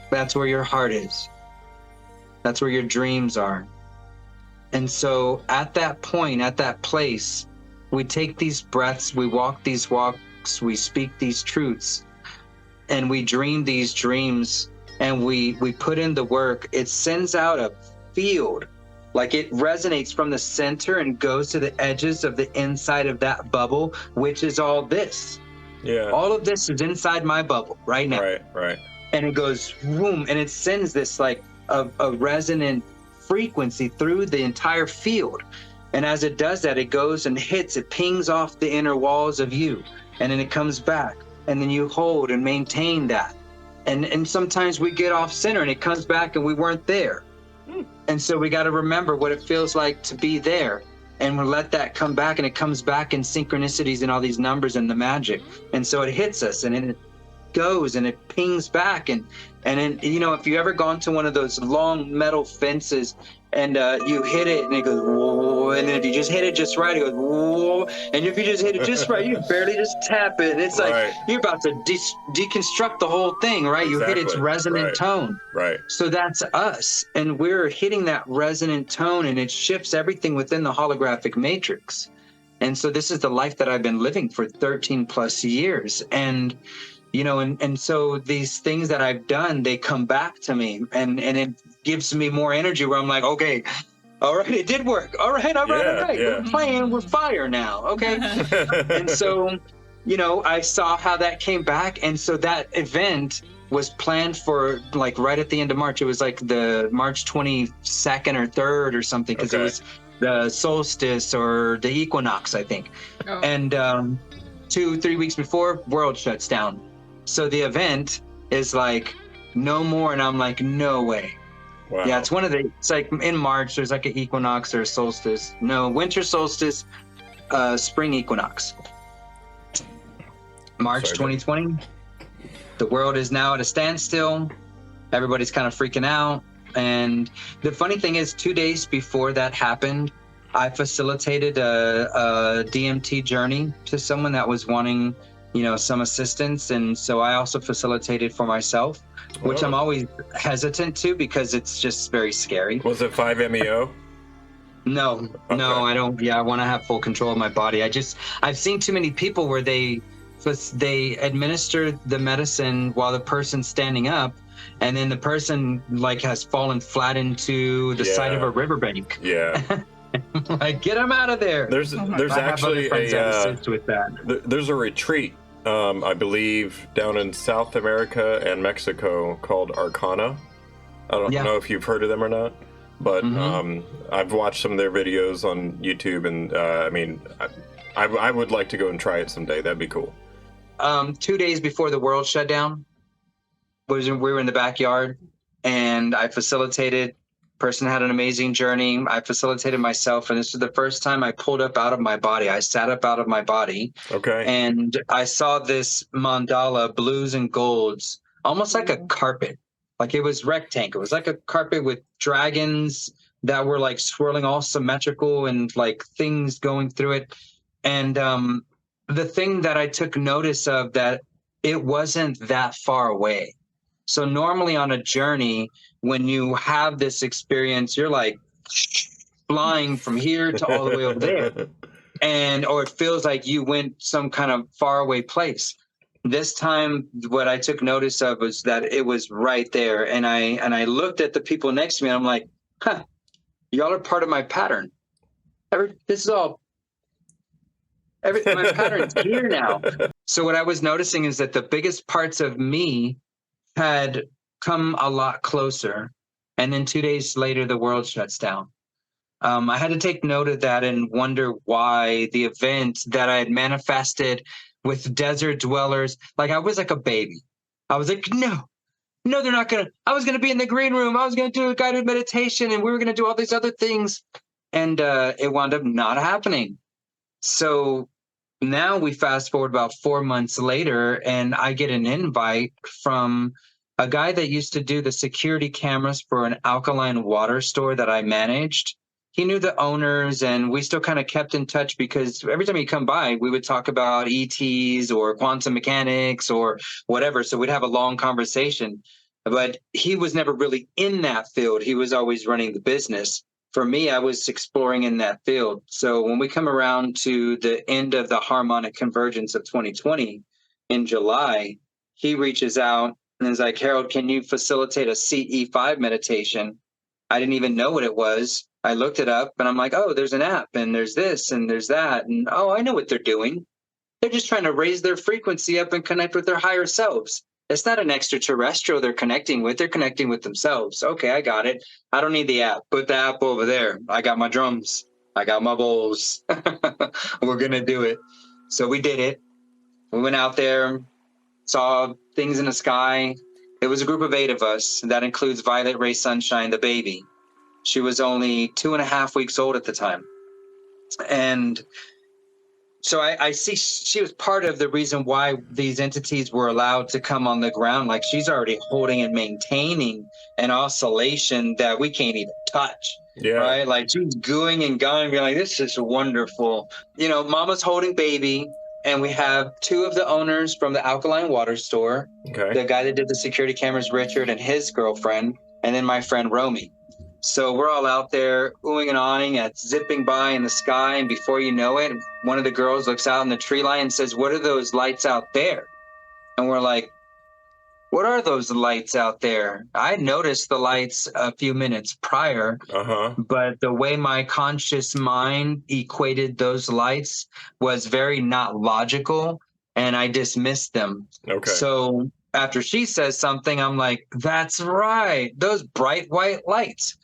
That's where your heart is. That's where your dreams are. And so at that point, at that place, we take these breaths, we walk these walks, we speak these truths, and we dream these dreams, and we put in the work. It sends out a field, like it resonates from the center and goes to the edges of the inside of that bubble, which is all this.
Yeah.
All of this is inside my bubble right now.
Right.
And it goes boom, and it sends this like a resonant frequency through the entire field. And as it does that, it goes and hits, it pings off the inner walls of you, and then it comes back, and then you hold and maintain that. And sometimes we get off center and it comes back and we weren't there. And so we got to remember what it feels like to be there, and we'll let that come back, and it comes back in synchronicities and all these numbers and the magic. And so it hits us, and it goes and it pings back, and then, if you ever gone to one of those long metal fences and you hit it and it goes whoa, and then if you just hit it just right, it goes whoa, and if you just hit it just right, you barely just tap it, and it's like
Right.
you're about to deconstruct the whole thing, right? You hit its
Exactly.
resonant
Right.
tone.
Right.
So that's us, and we're hitting that resonant tone, and it shifts everything within the holographic matrix. And so this is the life that I've been living for 13 plus years, and you know, and so these things that I've done, they come back to me, and it gives me more energy where I'm like, okay, all right, it did work. All right, all right, all
Yeah,
right.
yeah.
We're playing, we're fire now. Okay. And so, you know, I saw how that came back. And so that event was planned for like right at the end of March. It was like the March 22nd or 3rd or something, because it was the solstice or the equinox, I think.
Oh.
And 2-3 weeks before, world shuts down. So the event is like no more, and I'm like, no way.
Wow.
Yeah, it's it's like in March, there's like an equinox or a solstice. No, winter solstice, spring equinox. March 2020. The world is now at a standstill. Everybody's kind of freaking out. And the funny thing is, 2 days before that happened, I facilitated a DMT journey to someone that was wanting, you know, some assistance. And so I also facilitated for myself, which I'm always hesitant to because it's just very scary.
Was it 5-MeO?
No, no, I don't. Yeah, I want to have full control of my body. I've seen too many people where they administer the medicine while the person's standing up, and then the person like has fallen flat into the side of a riverbank.
Yeah.
Like, get them out of there.
There's actually there's a retreat, I believe, down in South America and Mexico called Arcana. I don't know if you've heard of them or not, but I've watched some of their videos on YouTube, and I mean, I would like to go and try it someday. That'd be cool.
2 days before the world shut down, we were in the backyard, and I facilitated. Person had an amazing journey. I facilitated myself, and this was the first time I pulled up out of my body. I sat up out of my body.
Okay.
And I saw this mandala, blues and golds, almost like a carpet. Like it was rectangle. It was like a carpet with dragons that were like swirling, all symmetrical, and like things going through it. And the thing that I took notice of, that it wasn't that far away. So normally on a journey, when you have this experience, you're like flying from here to all the way over there. Or it feels like you went some kind of faraway place. This time, what I took notice of was that it was right there. And I looked at the people next to me, and I'm like, huh, y'all are part of my pattern. My pattern's here now. So what I was noticing is that the biggest parts of me had come a lot closer. And then 2 days later, the world shuts down. I had to take note of that and wonder why the event that I had manifested with desert dwellers, like I was like a baby. I was like, no, they're not going to. I was going to be in the green room. I was going to do a guided meditation, and we were going to do all these other things. And it wound up not happening. So now we fast forward about 4 months later, and I get an invite from a guy that used to do the security cameras for an alkaline water store that I managed. He knew the owners, and we still kind of kept in touch because every time he'd come by, we would talk about ETs or quantum mechanics or whatever. So we'd have a long conversation. But he was never really in that field. He was always running the business. For me, I was exploring in that field. So when we come around to the end of the harmonic convergence of 2020 in July, he reaches out and is like, Harold, can you facilitate a CE5 meditation? I didn't even know what it was. I looked it up, and I'm like, oh, there's an app, and there's this, and there's that. And oh, I know what they're doing. They're just trying to raise their frequency up and connect with their higher selves. It's not an extraterrestrial they're connecting with. They're connecting with themselves. Okay, I got it. I don't need the app. Put the app over there. I got my drums. I got my bowls. We're going to do it. So we did it. We went out there, saw things in the sky. It was a group of 8 of us. That includes Violet Ray Sunshine, the baby. She was only 2.5 weeks old at the time. And so I see she was part of the reason why these entities were allowed to come on the ground. Like, she's already holding and maintaining an oscillation that we can't even touch.
Yeah.
Right? Like she's gooing and going, being like, this is wonderful. You know, mama's holding baby, and we have two of the owners from the alkaline water store.
Okay.
The guy that did the security cameras, Richard, and his girlfriend, and then my friend Romy. So we're all out there oohing and ahhing at zipping by in the sky, and before you know it, one of the girls looks out in the tree line and says, what are those lights out there? And we're like, what are those lights out there? I noticed the lights a few minutes prior, but the way my conscious mind equated those lights was very not logical, and I dismissed them.
Okay.
So after she says something, I'm like, that's right, those bright white lights.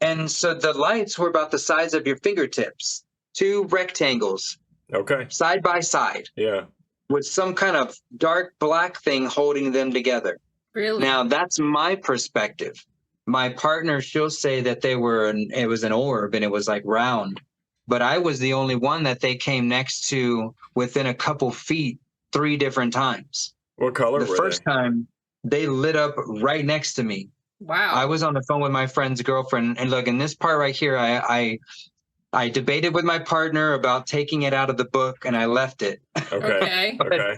And so the lights were about the size of your fingertips, two rectangles.
Okay.
Side by side.
Yeah.
With some kind of dark black thing holding them together.
Really?
Now, that's my perspective. My partner, she'll say that it was an orb and it was like round. But I was the only one that they came next to within a couple feet 3 different times.
What color were they?
The first time, they lit up right next to me.
Wow.
I was on the phone with my friend's girlfriend. And look, in this part right here, I debated with my partner about taking it out of the book, and I left it.
Okay. Okay.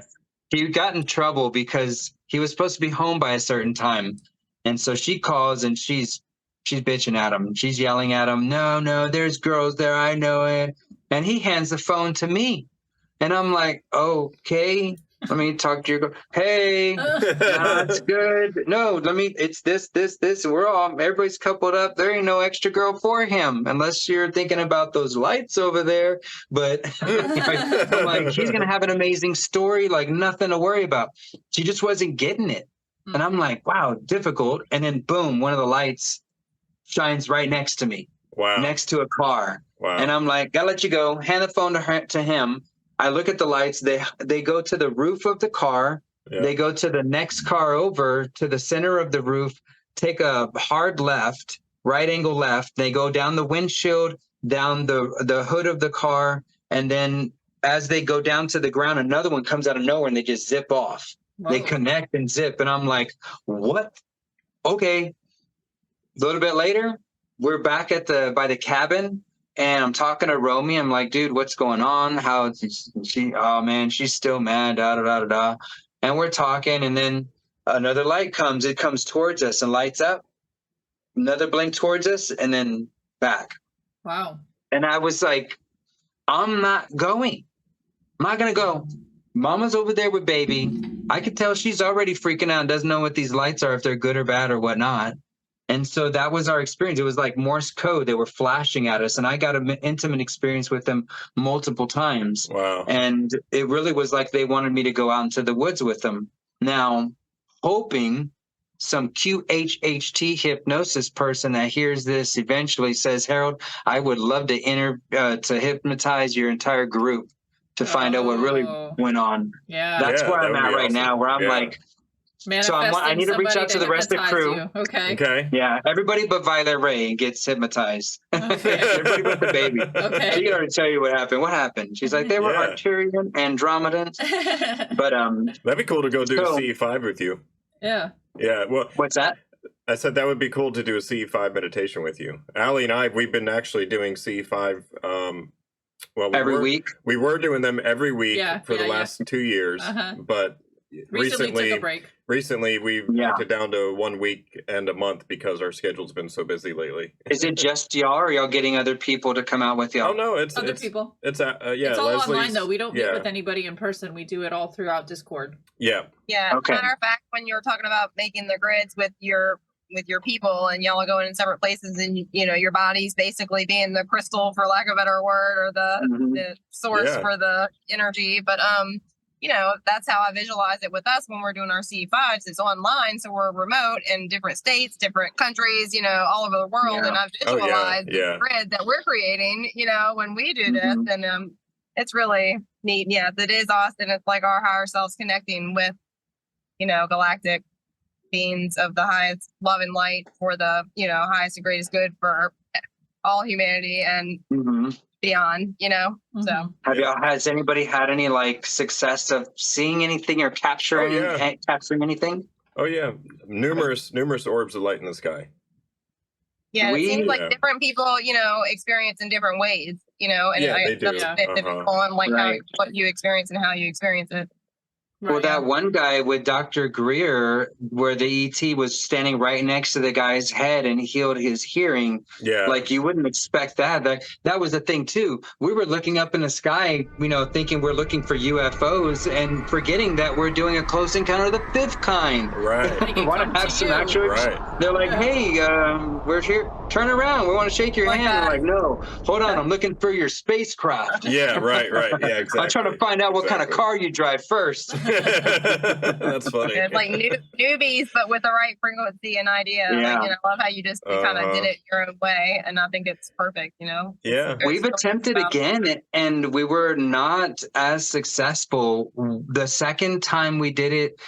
He got in trouble because he was supposed to be home by a certain time. And so she calls and she's bitching at him. She's yelling at him, no, there's girls there. I know it. And he hands the phone to me. And I'm like, okay, let me talk to your girl. Hey, that's good. No, it's this. Everybody's coupled up. There ain't no extra girl for him unless you're thinking about those lights over there. But I'm like, he's going to have an amazing story, like nothing to worry about. She just wasn't getting it. And I'm like, wow, difficult. And then boom, one of the lights shines right next to me.
Wow.
Next to a car.
Wow.
And I'm like, gotta let you go. Hand the phone to him. I look at the lights. They go to the roof of the car. Yeah. They go to the next car over to the center of the roof, take a hard left, right angle left. They go down the windshield, down the hood of the car. And then as they go down to the ground, another one comes out of nowhere and they just zip off. Whoa. They connect and zip. And I'm like, what? Okay. A little bit later, we're back by the cabin. And I'm talking to Romy. I'm like, dude, what's going on? How is she? Oh, man, she's still mad, da-da-da-da-da. And we're talking, and then another light comes. It comes towards us and lights up. Another blink towards us, and then back.
Wow.
And I was like, I'm not going. I'm not going to go. Mama's over there with baby. I could tell she's already freaking out and doesn't know what these lights are, if they're good or bad or whatnot. And so that was our experience. It was like Morse code. They were flashing at us, and I got an intimate experience with them multiple times.
Wow.
And it really was like they wanted me to go out into the woods with them. Now, hoping some QHHT hypnosis person that hears this eventually says, Harold, I would love to hypnotize your entire group to find out what really went on.
Yeah.
That's where I'm at right now, where I'm like, so I need to reach out to the rest of the crew.
Okay.
Yeah. Everybody but Violet Ray gets hypnotized.
Okay.
Everybody but the baby.
Okay.
She can already tell you what happened. What happened? She's like, they were Arcturian, Andromedans. But
that'd be cool to go do a CE5 with you.
Yeah.
Yeah. Well,
what's that?
I said that would be cool to do a CE5 meditation with you. Allie and we've been actually doing CE5
every week.
We were doing them every week for the last 2 years, but recently
took a break.
Recently, we've knocked it down to 1 week and a month because our schedule's been so busy lately.
Is it just y'all, or y'all getting other people to come out with y'all?
Oh no, it's
other people.
It's
it's all online though. We don't meet with anybody in person. We do it all throughout Discord.
Yeah.
Yeah.
Okay.
Matter of fact, when you were talking about making the grids with your people and y'all are going in separate places, and your body's basically being the crystal, for lack of a better word, or the source for the energy. But that's how I visualize it with us when we're doing our C5s. It's online, so we're remote in different states, different countries, all over the world. And I visualize the grid that we're creating, when we do this. And it's really neat. Yeah, it is awesome. It's like our higher selves connecting with, galactic beings of the highest love and light for the, highest and greatest good for all humanity and beyond, so.
Has anybody had any success of seeing anything or capturing anything?
Oh yeah, numerous orbs of light in the sky.
Yeah, it seems like
Yeah.
different people, experience in different ways, and
Yeah, they do.
that's a bit difficult on like
Right.
what you experience and how you experience it.
Well,
Right,
that one guy with Dr. Greer, where the ET was standing right next to the guy's head and healed his hearing,
Yeah.
like you wouldn't expect that. That was the thing too. We were looking up in the sky, thinking we're looking for UFOs and forgetting that we're doing a close encounter of the fifth kind.
Right.
They can
Want
come
to have
to
some
you.
actual?
Right.
They're like,
Yeah.
hey, we're here. Turn around. We want to shake your
Like
hand.
that.
They're like, no, hold on. I'm looking for your spacecraft.
Yeah, right. Yeah, exactly.
I'm trying to find out what kind of car you drive first.
That's funny.
It's like newbies, but with the right frequency and idea.
Yeah.
Like, I love how you just kind of did it your own way, and I think it's perfect.
Yeah.
We've attempted again, and we were not as successful. The second time we did it,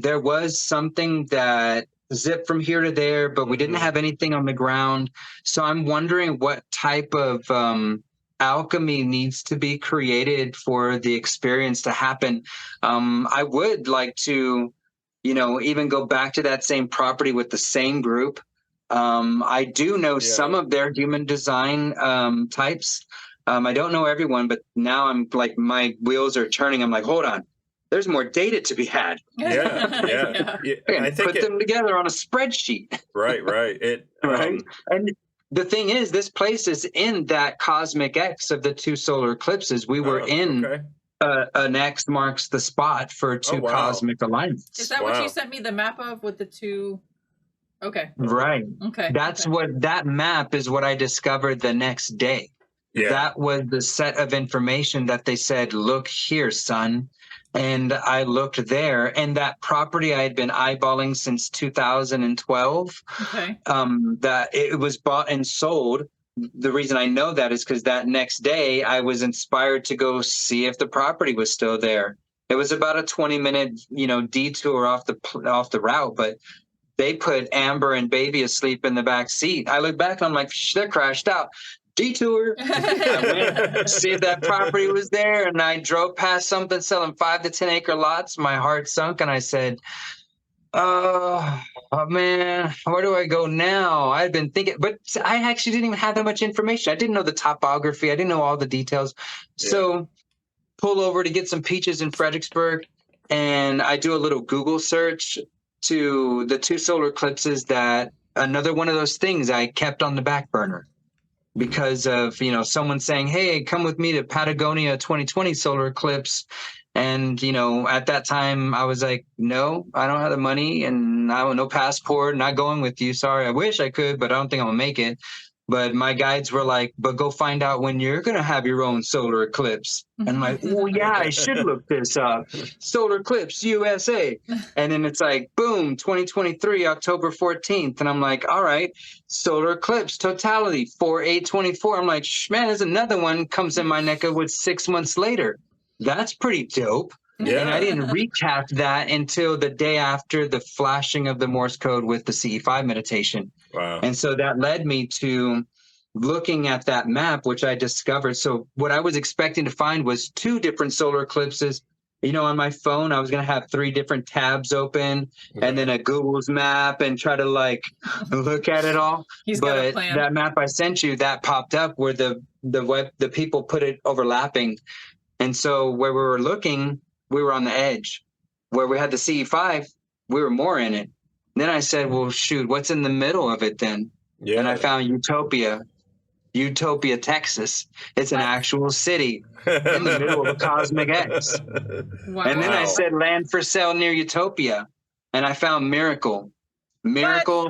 there was something that zipped from here to there, but we didn't have anything on the ground. So I'm wondering what type of alchemy needs to be created for the experience to happen. I would like to, even go back to that same property with the same group. I do know some of their human design types. I don't know everyone, but now I'm like, my wheels are turning. I'm like, hold on, there's more data to be had.
Yeah.
I think put them together on a spreadsheet.
Right.
Right. And the thing is, this place is in that cosmic X of the two solar eclipses. We were in an X marks the spot for two cosmic alignments.
Is that what you sent me the map of with the two? Okay.
Right.
Okay.
That's what that map is. What I discovered the next day.
Yeah.
That was the set of information that they said, look here, son. And I looked there, and that property I had been eyeballing since 2012, that it was bought and sold. The reason I know that is because that next day I was inspired to go see if the property was still there. It was about a 20-minute, detour off the route, but they put Amber and Baby asleep in the back seat. I look back and I'm like, they're crashed out. Detour. I went to see if that property was there, and I drove past something selling 5 to 10 acre lots. My heart sunk, and I said, oh man, where do I go now? I'd been thinking, but I actually didn't even have that much information. I didn't know the topography. I didn't know all the details. So pull over to get some peaches in Fredericksburg, and I do a little Google search to the two solar eclipses. That another one of those things I kept on the back burner because of, someone saying, hey, come with me to Patagonia 2020 solar eclipse. And, at that time I was like, no, I don't have the money and I have no passport, not going with you. Sorry. I wish I could, but I don't think I'm gonna make it. But my guides were like, but go find out when you're going to have your own solar eclipse. And I'm like, oh, yeah, I should look this up. Solar eclipse, USA. And then it's like, boom, 2023, October 14th. And I'm like, all right, solar eclipse totality, 4/8/24. I'm like, man, there's another one comes in my neck of woods 6 months later. That's pretty dope.
Yeah.
And I didn't recap that until the day after the flashing of the Morse code with the CE5 meditation.
Wow.
And so that led me to looking at that map, which I discovered. So what I was expecting to find was 2 different solar eclipses. On my phone, I was going to have 3 different tabs open and then a Google's map and try to look at it all. But that map I sent you, that popped up where the people put it overlapping. And so where we were looking, we were on the edge. Where we had the CE5, we were more in it. Then I said, well, shoot, what's in the middle of it then? Yeah. And I found Utopia, Texas. It's an actual city in the middle of a cosmic X. Wow. And then I said, land for sale near Utopia. And I found Miracle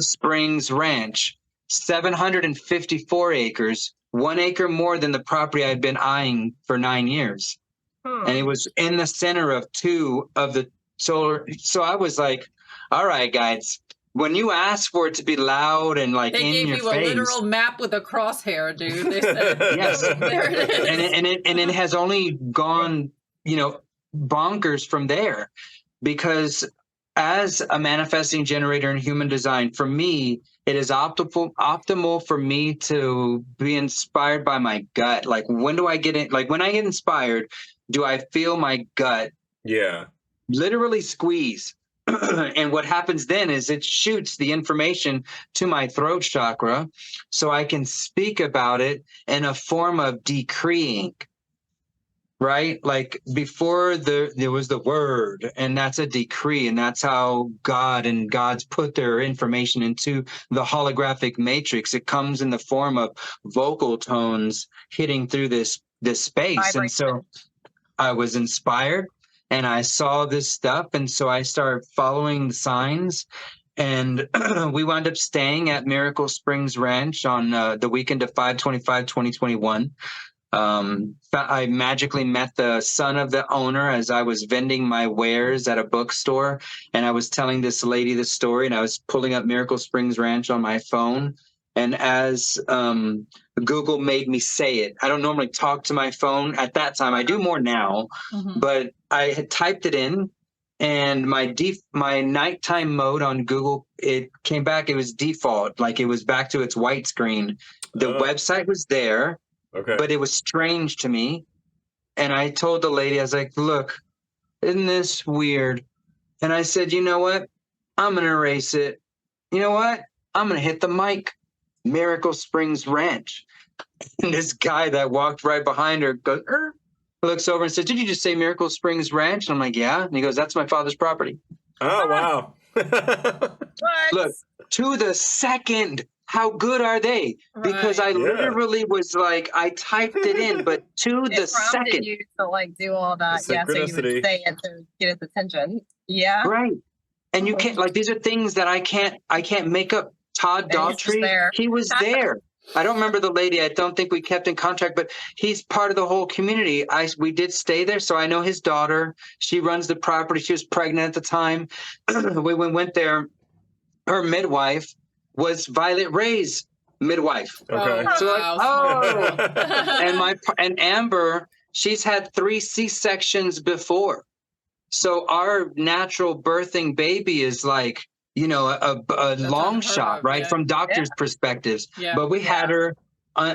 Springs Ranch, 754 acres, 1 acre more than the property I'd been eyeing for 9 years. And it was in the center of 2 of the solar. So I was like, all right, guys, when you ask for it to be loud and
they
in your face. They gave you a
literal map with a crosshair, dude. They said,
yes.
There it is.
And it has only gone, bonkers from there. Because as a manifesting generator in human design, for me, it is optimal for me to be inspired by my gut. Like, when do I get it? Like, when I get inspired, do I feel my gut?
Yeah.
Literally squeeze. And what happens then is it shoots the information to my throat chakra so I can speak about it in a form of decreeing. Right? Like before there was the word, and that's a decree, and that's how God's put their information into the holographic matrix. It comes in the form of vocal tones hitting through this space.
Vibration.
And so I was inspired and I saw this stuff, and so I started following the signs. And we wound up staying at Miracle Springs Ranch on the weekend of 5/25/2021. I magically met the son of the owner as I was vending my wares at a bookstore, and I was telling this lady the story, and I was pulling up Miracle Springs Ranch on my phone. And as Google made me say it, I don't normally talk to my phone at that time. I do more now, but I had typed it in, and my nighttime mode on Google, it came back. It was default, like it was back to its white screen. The website was there.
Okay.
But it was strange to me. And I told the lady, I was like, look, isn't this weird? And I said, you know what? I'm going to erase it. You know what? I'm going to hit the mic. Miracle Springs Ranch. And this guy that walked right behind her goes, looks over and says, did you just say Miracle Springs Ranch? And I'm like, yeah. And he goes, that's my father's property.
Oh, wow.
Look, to the second. How good are they? Right. Because I literally was like, I typed it in, but to the second.
You to like do all that. Yeah, so you would say it to get its attention. Yeah.
Right. And you can't, like, these are things that I can't make up. Todd Daughtry, he was there. I don't remember the lady. I don't think we kept in contact, but he's part of the whole community. We did stay there, so I know his daughter. She runs the property. She was pregnant at the time. We went there. Her midwife was Violet Ray's midwife.
Okay.
So and Amber, she's had 3 C-sections before. So our natural birthing baby is like, you know, a long shot, right? From doctors' perspectives. Yeah. But we had her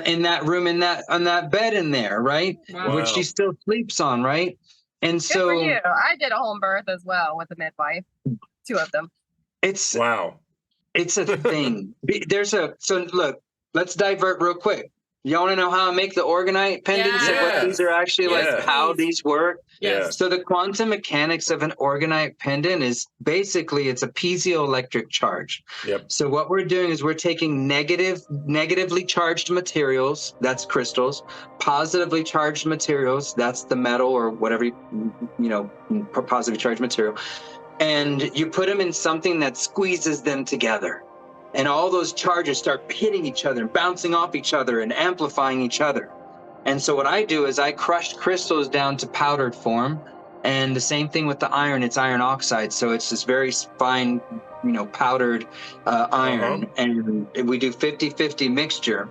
in that room, on that bed in there, right?
Wow.
Which she still sleeps on, right? And
good for you. I did a home birth as well with a midwife, 2 of them.
It's a thing. So look, let's divert real quick. You want to know how I make the orgonite pendants and what these are actually like, how these work?
Yes.
So the quantum mechanics of an orgonite pendant is basically, it's a piezoelectric charge.
Yep.
So what we're doing is we're taking negatively charged materials, that's crystals, positively charged materials, that's the metal or whatever, positively charged material. And you put them in something that squeezes them together. And all those charges start hitting each other and bouncing off each other and amplifying each other. And so what I do is I crush crystals down to powdered form. And the same thing with the iron, it's iron oxide. So it's this very fine, powdered iron. And we do 50-50 mixture.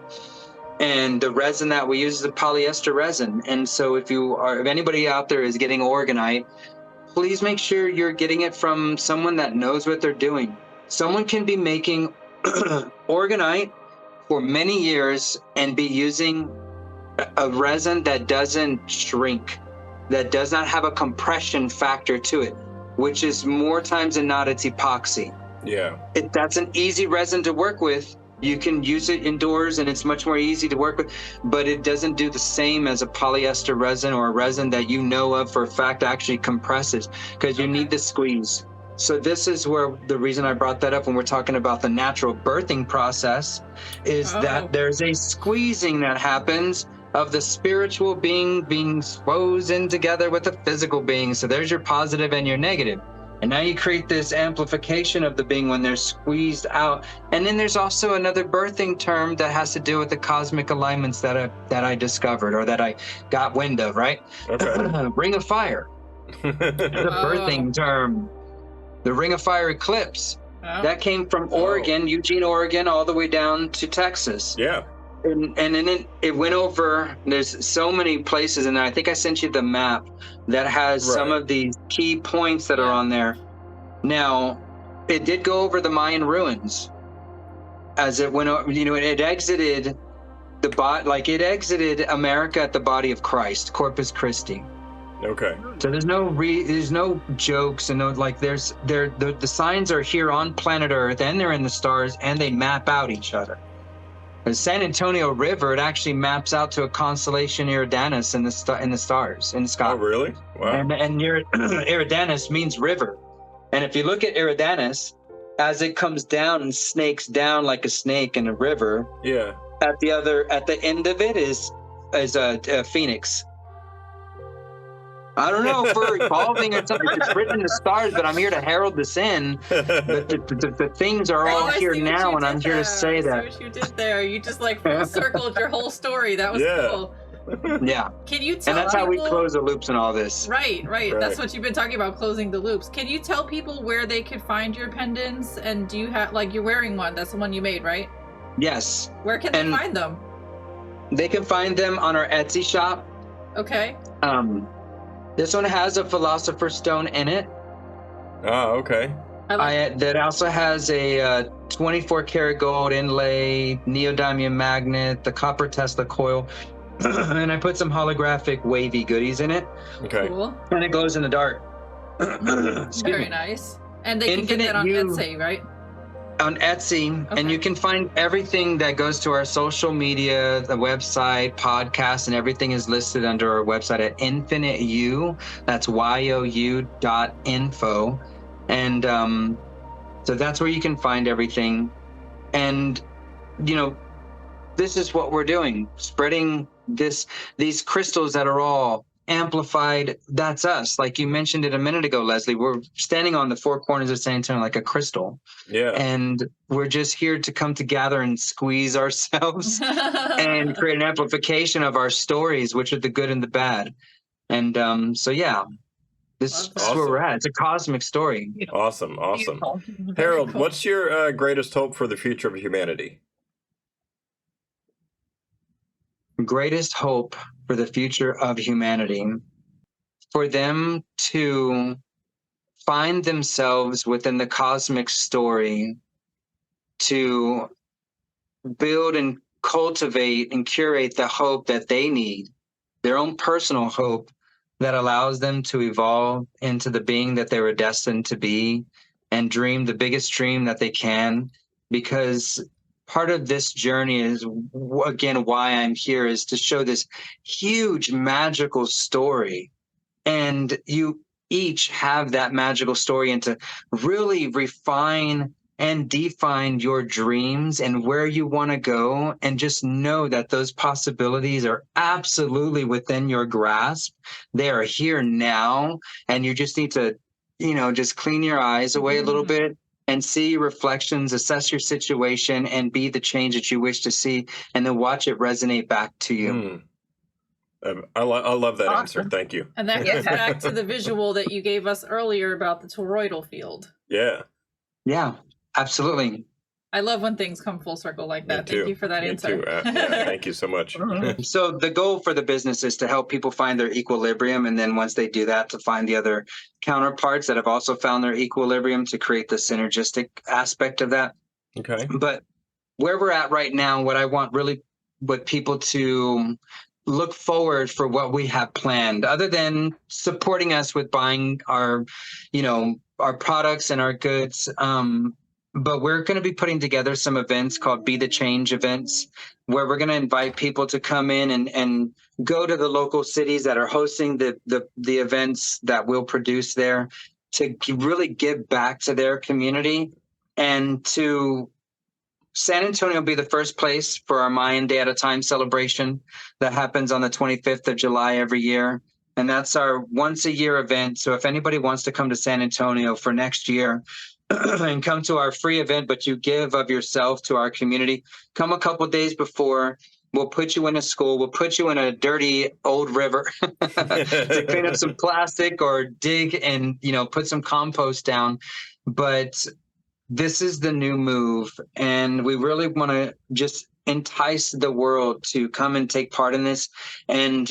And the resin that we use is a polyester resin. And so if anybody out there is getting orgonite, please make sure you're getting it from someone that knows what they're doing. Someone can be making orgonite for many years and be using a resin that doesn't shrink, that does not have a compression factor to it, which is more times than not, it's epoxy.
Yeah.
That's an easy resin to work with. You can use it indoors and it's much more easy to work with, but it doesn't do the same as a polyester resin or a resin that you know of for a fact actually compresses, because you need the squeeze. So this is where the reason I brought that up when we're talking about the natural birthing process is that there's a squeezing that happens of the spiritual being frozen together with the physical being. So there's your positive and your negative. And now you create this amplification of the being when they're squeezed out. And then there's also another birthing term that has to do with the cosmic alignments that I discovered, or that I got wind of, right?
Okay.
Ring of Fire. The birthing term. The Ring of Fire eclipse. That came from Oregon, Eugene, Oregon, all the way down to Texas.
Yeah.
And then it went over, there's so many places, and I think I sent you the map that has some of these key points that are on there. Now, it did go over the Mayan ruins as it went over, it exited it exited America at the body of Christ, Corpus Christi.
Okay.
So there's no jokes and no like the signs are here on planet Earth and they're in the stars and they map out each other. The San Antonio River, it actually maps out to a constellation Eridanus in the stars in the sky.
Oh, really? Wow.
And Eridanus means river. And if you look at Eridanus, as it comes down and snakes down like a snake in a river,
Yeah.
at the end of it is a phoenix. I don't know if we're evolving or something. It's written in the stars, but I'm here to herald this in. But the things are all here now, and I'm here to say that.
I see what you did there. You just like full circled your whole story. That was cool.
Yeah.
Can you tell
And that's
people...
how we close the loops in all this.
Right. That's what you've been talking about, closing the loops. Can you tell people where they could find your pendants? And do you have, like, you're wearing one. That's the one you made, right?
Yes.
Where can they find them?
They can find them on our Etsy shop.
Okay.
This one has a philosopher's stone in it.
Oh, okay.
That also has a 24 karat gold inlay, neodymium magnet, the copper Tesla coil, and I put some holographic wavy goodies in it.
Okay.
Cool.
And it glows in the dark.
Very nice. And they can get that on Etsy, right?
On Etsy, and you can find everything that goes to our social media, the website, podcast, and everything is listed under our website at infiniteu. That's YOU.info. And so that's where you can find everything. And, you know, this is what we're doing, spreading these crystals that are all amplified. That's us. Like you mentioned it a minute ago, Leslie, we're standing on the four corners of San Antonio like a crystal.
Yeah.
And we're just here to come together and squeeze ourselves and create an amplification of our stories, which are the good and the bad. And so, yeah, this is where we're at. It's a cosmic story.
Awesome. Harold, what's your greatest hope for the future of humanity?
Greatest hope for the future of humanity, for them to find themselves within the cosmic story, to build and cultivate and curate the hope that they need, their own personal hope that allows them to evolve into the being that they were destined to be and dream the biggest dream that they can. Because part of this journey is, again, why I'm here, is to show this huge magical story. And you each have that magical story, and to really refine and define your dreams and where you want to go, and just know that those possibilities are absolutely within your grasp. They are here now, and you just need to, just clean your eyes away a little bit and see reflections, assess your situation, and be the change that you wish to see, and then watch it resonate back to you.
I love that answer. Thank you.
And that goes back to the visual that you gave us earlier about the toroidal field.
Yeah.
Yeah, absolutely.
I love when things come full circle like that. Thank you for that answer.
Me too. Thank you so much.
So the goal for the business is to help people find their equilibrium. And then once they do that, to find the other counterparts that have also found their equilibrium, to create the synergistic aspect of that.
Okay.
But where we're at right now, what I want really with people to look forward for what we have planned, other than supporting us with buying our products and our goods. But we're going to be putting together some events called Be the Change events, where we're going to invite people to come in and go to the local cities that are hosting the events that we'll produce there, to really give back to their community, and to San Antonio will be the first place for our Mayan Day at a Time celebration that happens on the 25th of July every year. And that's our once a year event. So if anybody wants to come to San Antonio for next year and come to our free event, but you give of yourself to our community, come a couple of days before. We'll put you in a school. We'll put you in a dirty old river to clean up some plastic or dig and, put some compost down. But this is the new move, and we really want to just entice the world to come and take part in this. And,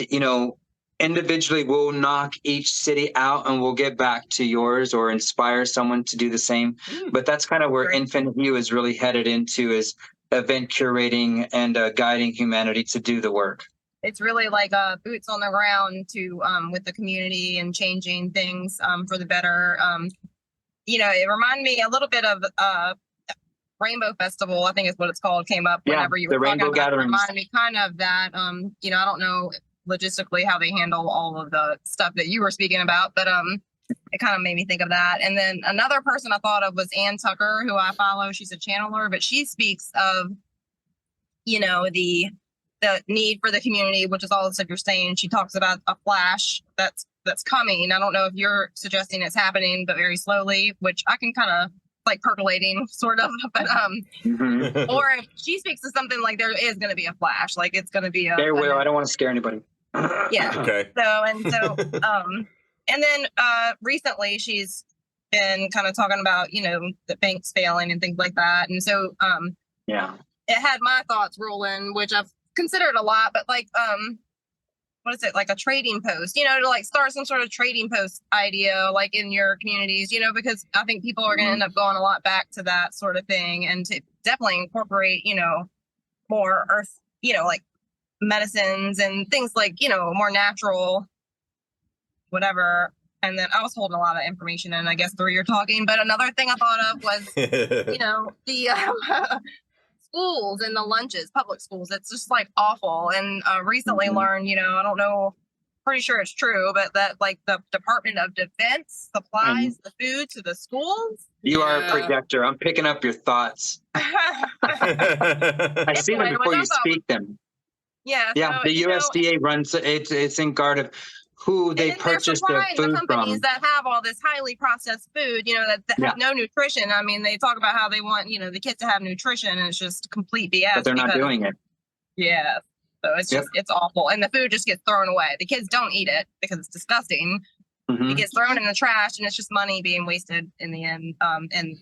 individually, we'll knock each city out and we'll get back to yours, or inspire someone to do the same. But that's kind of where Infinite You is really headed into, is event curating and guiding humanity to do the work.
it's really like boots on the ground to with the community and changing things for the better. It reminded me a little bit of Rainbow Festival, I think is what it's called, came up whenever you were
the
talking
Rainbow
about
Gatherings.
it. Reminded me kind of that. I don't know logistically how they handle all of the stuff that you were speaking about, but it kind of made me think of that. And then another person I thought of was Ann Tucker, who I follow. She's a channeler, but she speaks of, the need for the community, which is all the stuff you're saying. She talks about a flash that's coming. I don't know if you're suggesting it's happening, but very slowly, which I can kind of like percolating sort of, but or if she speaks to something like there is going to be a flash, like it's going to be
There will. I don't want to scare anybody.
Yeah.
Okay.
And then recently she's been kind of talking about, the banks failing and things like that. And so it had my thoughts rolling, which I've considered a lot, but like what is it, like a trading post, to like start some sort of trading post idea like in your communities, because I think people are going to end up going a lot back to that sort of thing, and to definitely incorporate, more earth, like medicines and things like, more natural, whatever. And then I was holding a lot of information in, I guess, through your talking. But another thing I thought of was, the schools and the lunches, public schools. It's just like awful. And recently learned, I don't know, pretty sure it's true, but that like the Department of Defense supplies the food to the schools.
You are a projector. I'm picking up your thoughts. I see them before you speak them.
Yeah.
Yeah.
So,
the USDA runs. It's in guard of who they purchase their food
the companies
from.
that have all this highly processed food, that have no nutrition. I mean, they talk about how they want, the kids to have nutrition, and it's just complete BS.
But they're not doing it.
Yeah. So it's just, it's awful. And the food just gets thrown away. The kids don't eat it because it's disgusting. It gets thrown in the trash, and it's just money being wasted in the end, and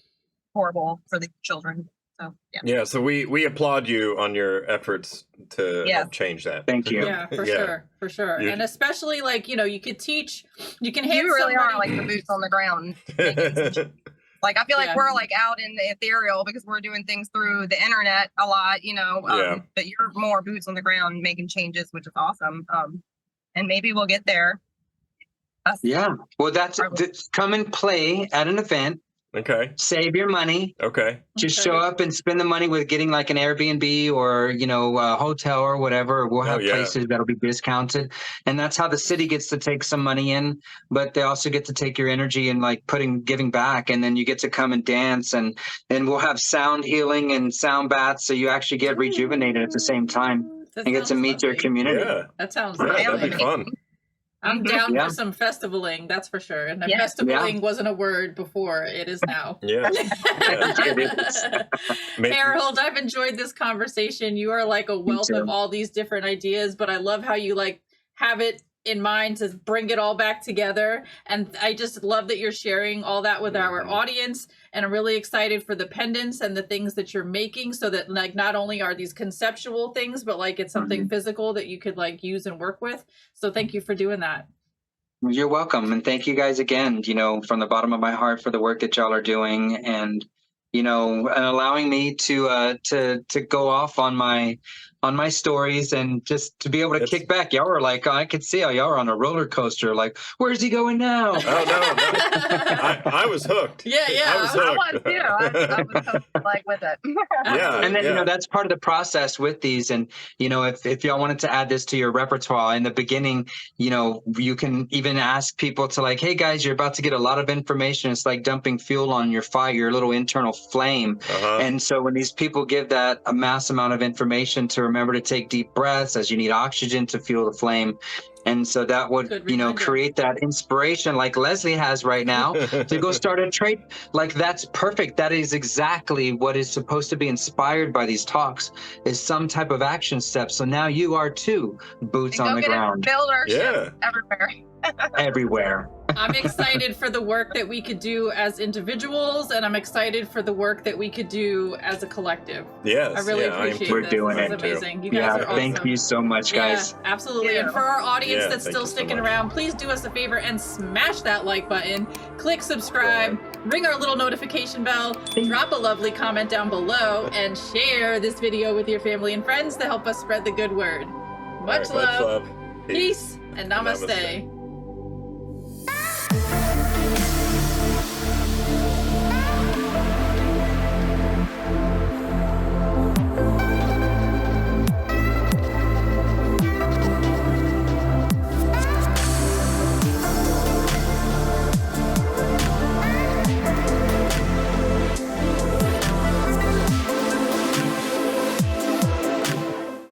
horrible for the children. So,
yeah. So we applaud you on your efforts to help change that.
Thank you.
Yeah, for sure. And especially like, you could teach, you can hand
really are like the boots on the ground. Like, I feel like we're like out in the ethereal because we're doing things through the internet a lot, but you're more boots on the ground making changes, which is awesome. And maybe we'll get there.
Well, that's come and play at an event.
Okay.
Save your money.
Okay.
Just show up and spend the money with getting like an Airbnb or, a hotel or whatever. We'll have places that'll be discounted. And that's how the city gets to take some money in, but they also get to take your energy and like giving back. And then you get to come and dance, and we'll have sound healing and sound baths. So you actually get rejuvenated at the same time and get to meet your community.
Yeah.
That sounds
that'd be fun.
I'm down for some festivaling, that's for sure. And festivaling wasn't a word before, it is now. Harold, I've enjoyed this conversation. You are like a wealth of all these different ideas, but I love how you like have it in mind to bring it all back together. And I just love that you're sharing all that with our audience. And I'm really excited for the pendants and the things that you're making, so that like not only are these conceptual things, but like it's something physical that you could like use and work with. So thank you for doing that.
You're welcome. And thank you guys again, from the bottom of my heart for the work that y'all are doing, and and allowing me to go off on my stories, and just to be able to kick back. Y'all were like, I could see how y'all were on a roller coaster. Like, where's he going now?
Oh no. I was hooked.
Yeah.
I was hooked.
I was too. I was hooked, like with it.
And then that's part of the process with these. And if y'all wanted to add this to your repertoire in the beginning, you can even ask people to like, hey guys, you're about to get a lot of information. It's like dumping fuel on your fire, your little internal flame. And so when these people give that a mass amount of information, to remember to take deep breaths, as you need oxygen to fuel the flame. And so that would, create that inspiration like Leslie has right now to go start a trade. Like, that's perfect. That is exactly what is supposed to be inspired by these talks, is some type of action step. So now you are too boots on the ground.
Build our ships everywhere.
Everywhere.
I'm excited for the work that we could do as individuals, and I'm excited for the work that we could do as a collective.
Yes,
I really appreciate this.
We're doing
this
it
is amazing. You guys are awesome.
Thank you so much, guys.
Yeah, absolutely. And for our audience that's still sticking around, please do us a favor and smash that like button, click subscribe, ring our little notification bell, drop a lovely comment down below, and share this video with your family and friends to help us spread the good word. Much
All right,
love.
much love.
Peace and namaste.
Namaste.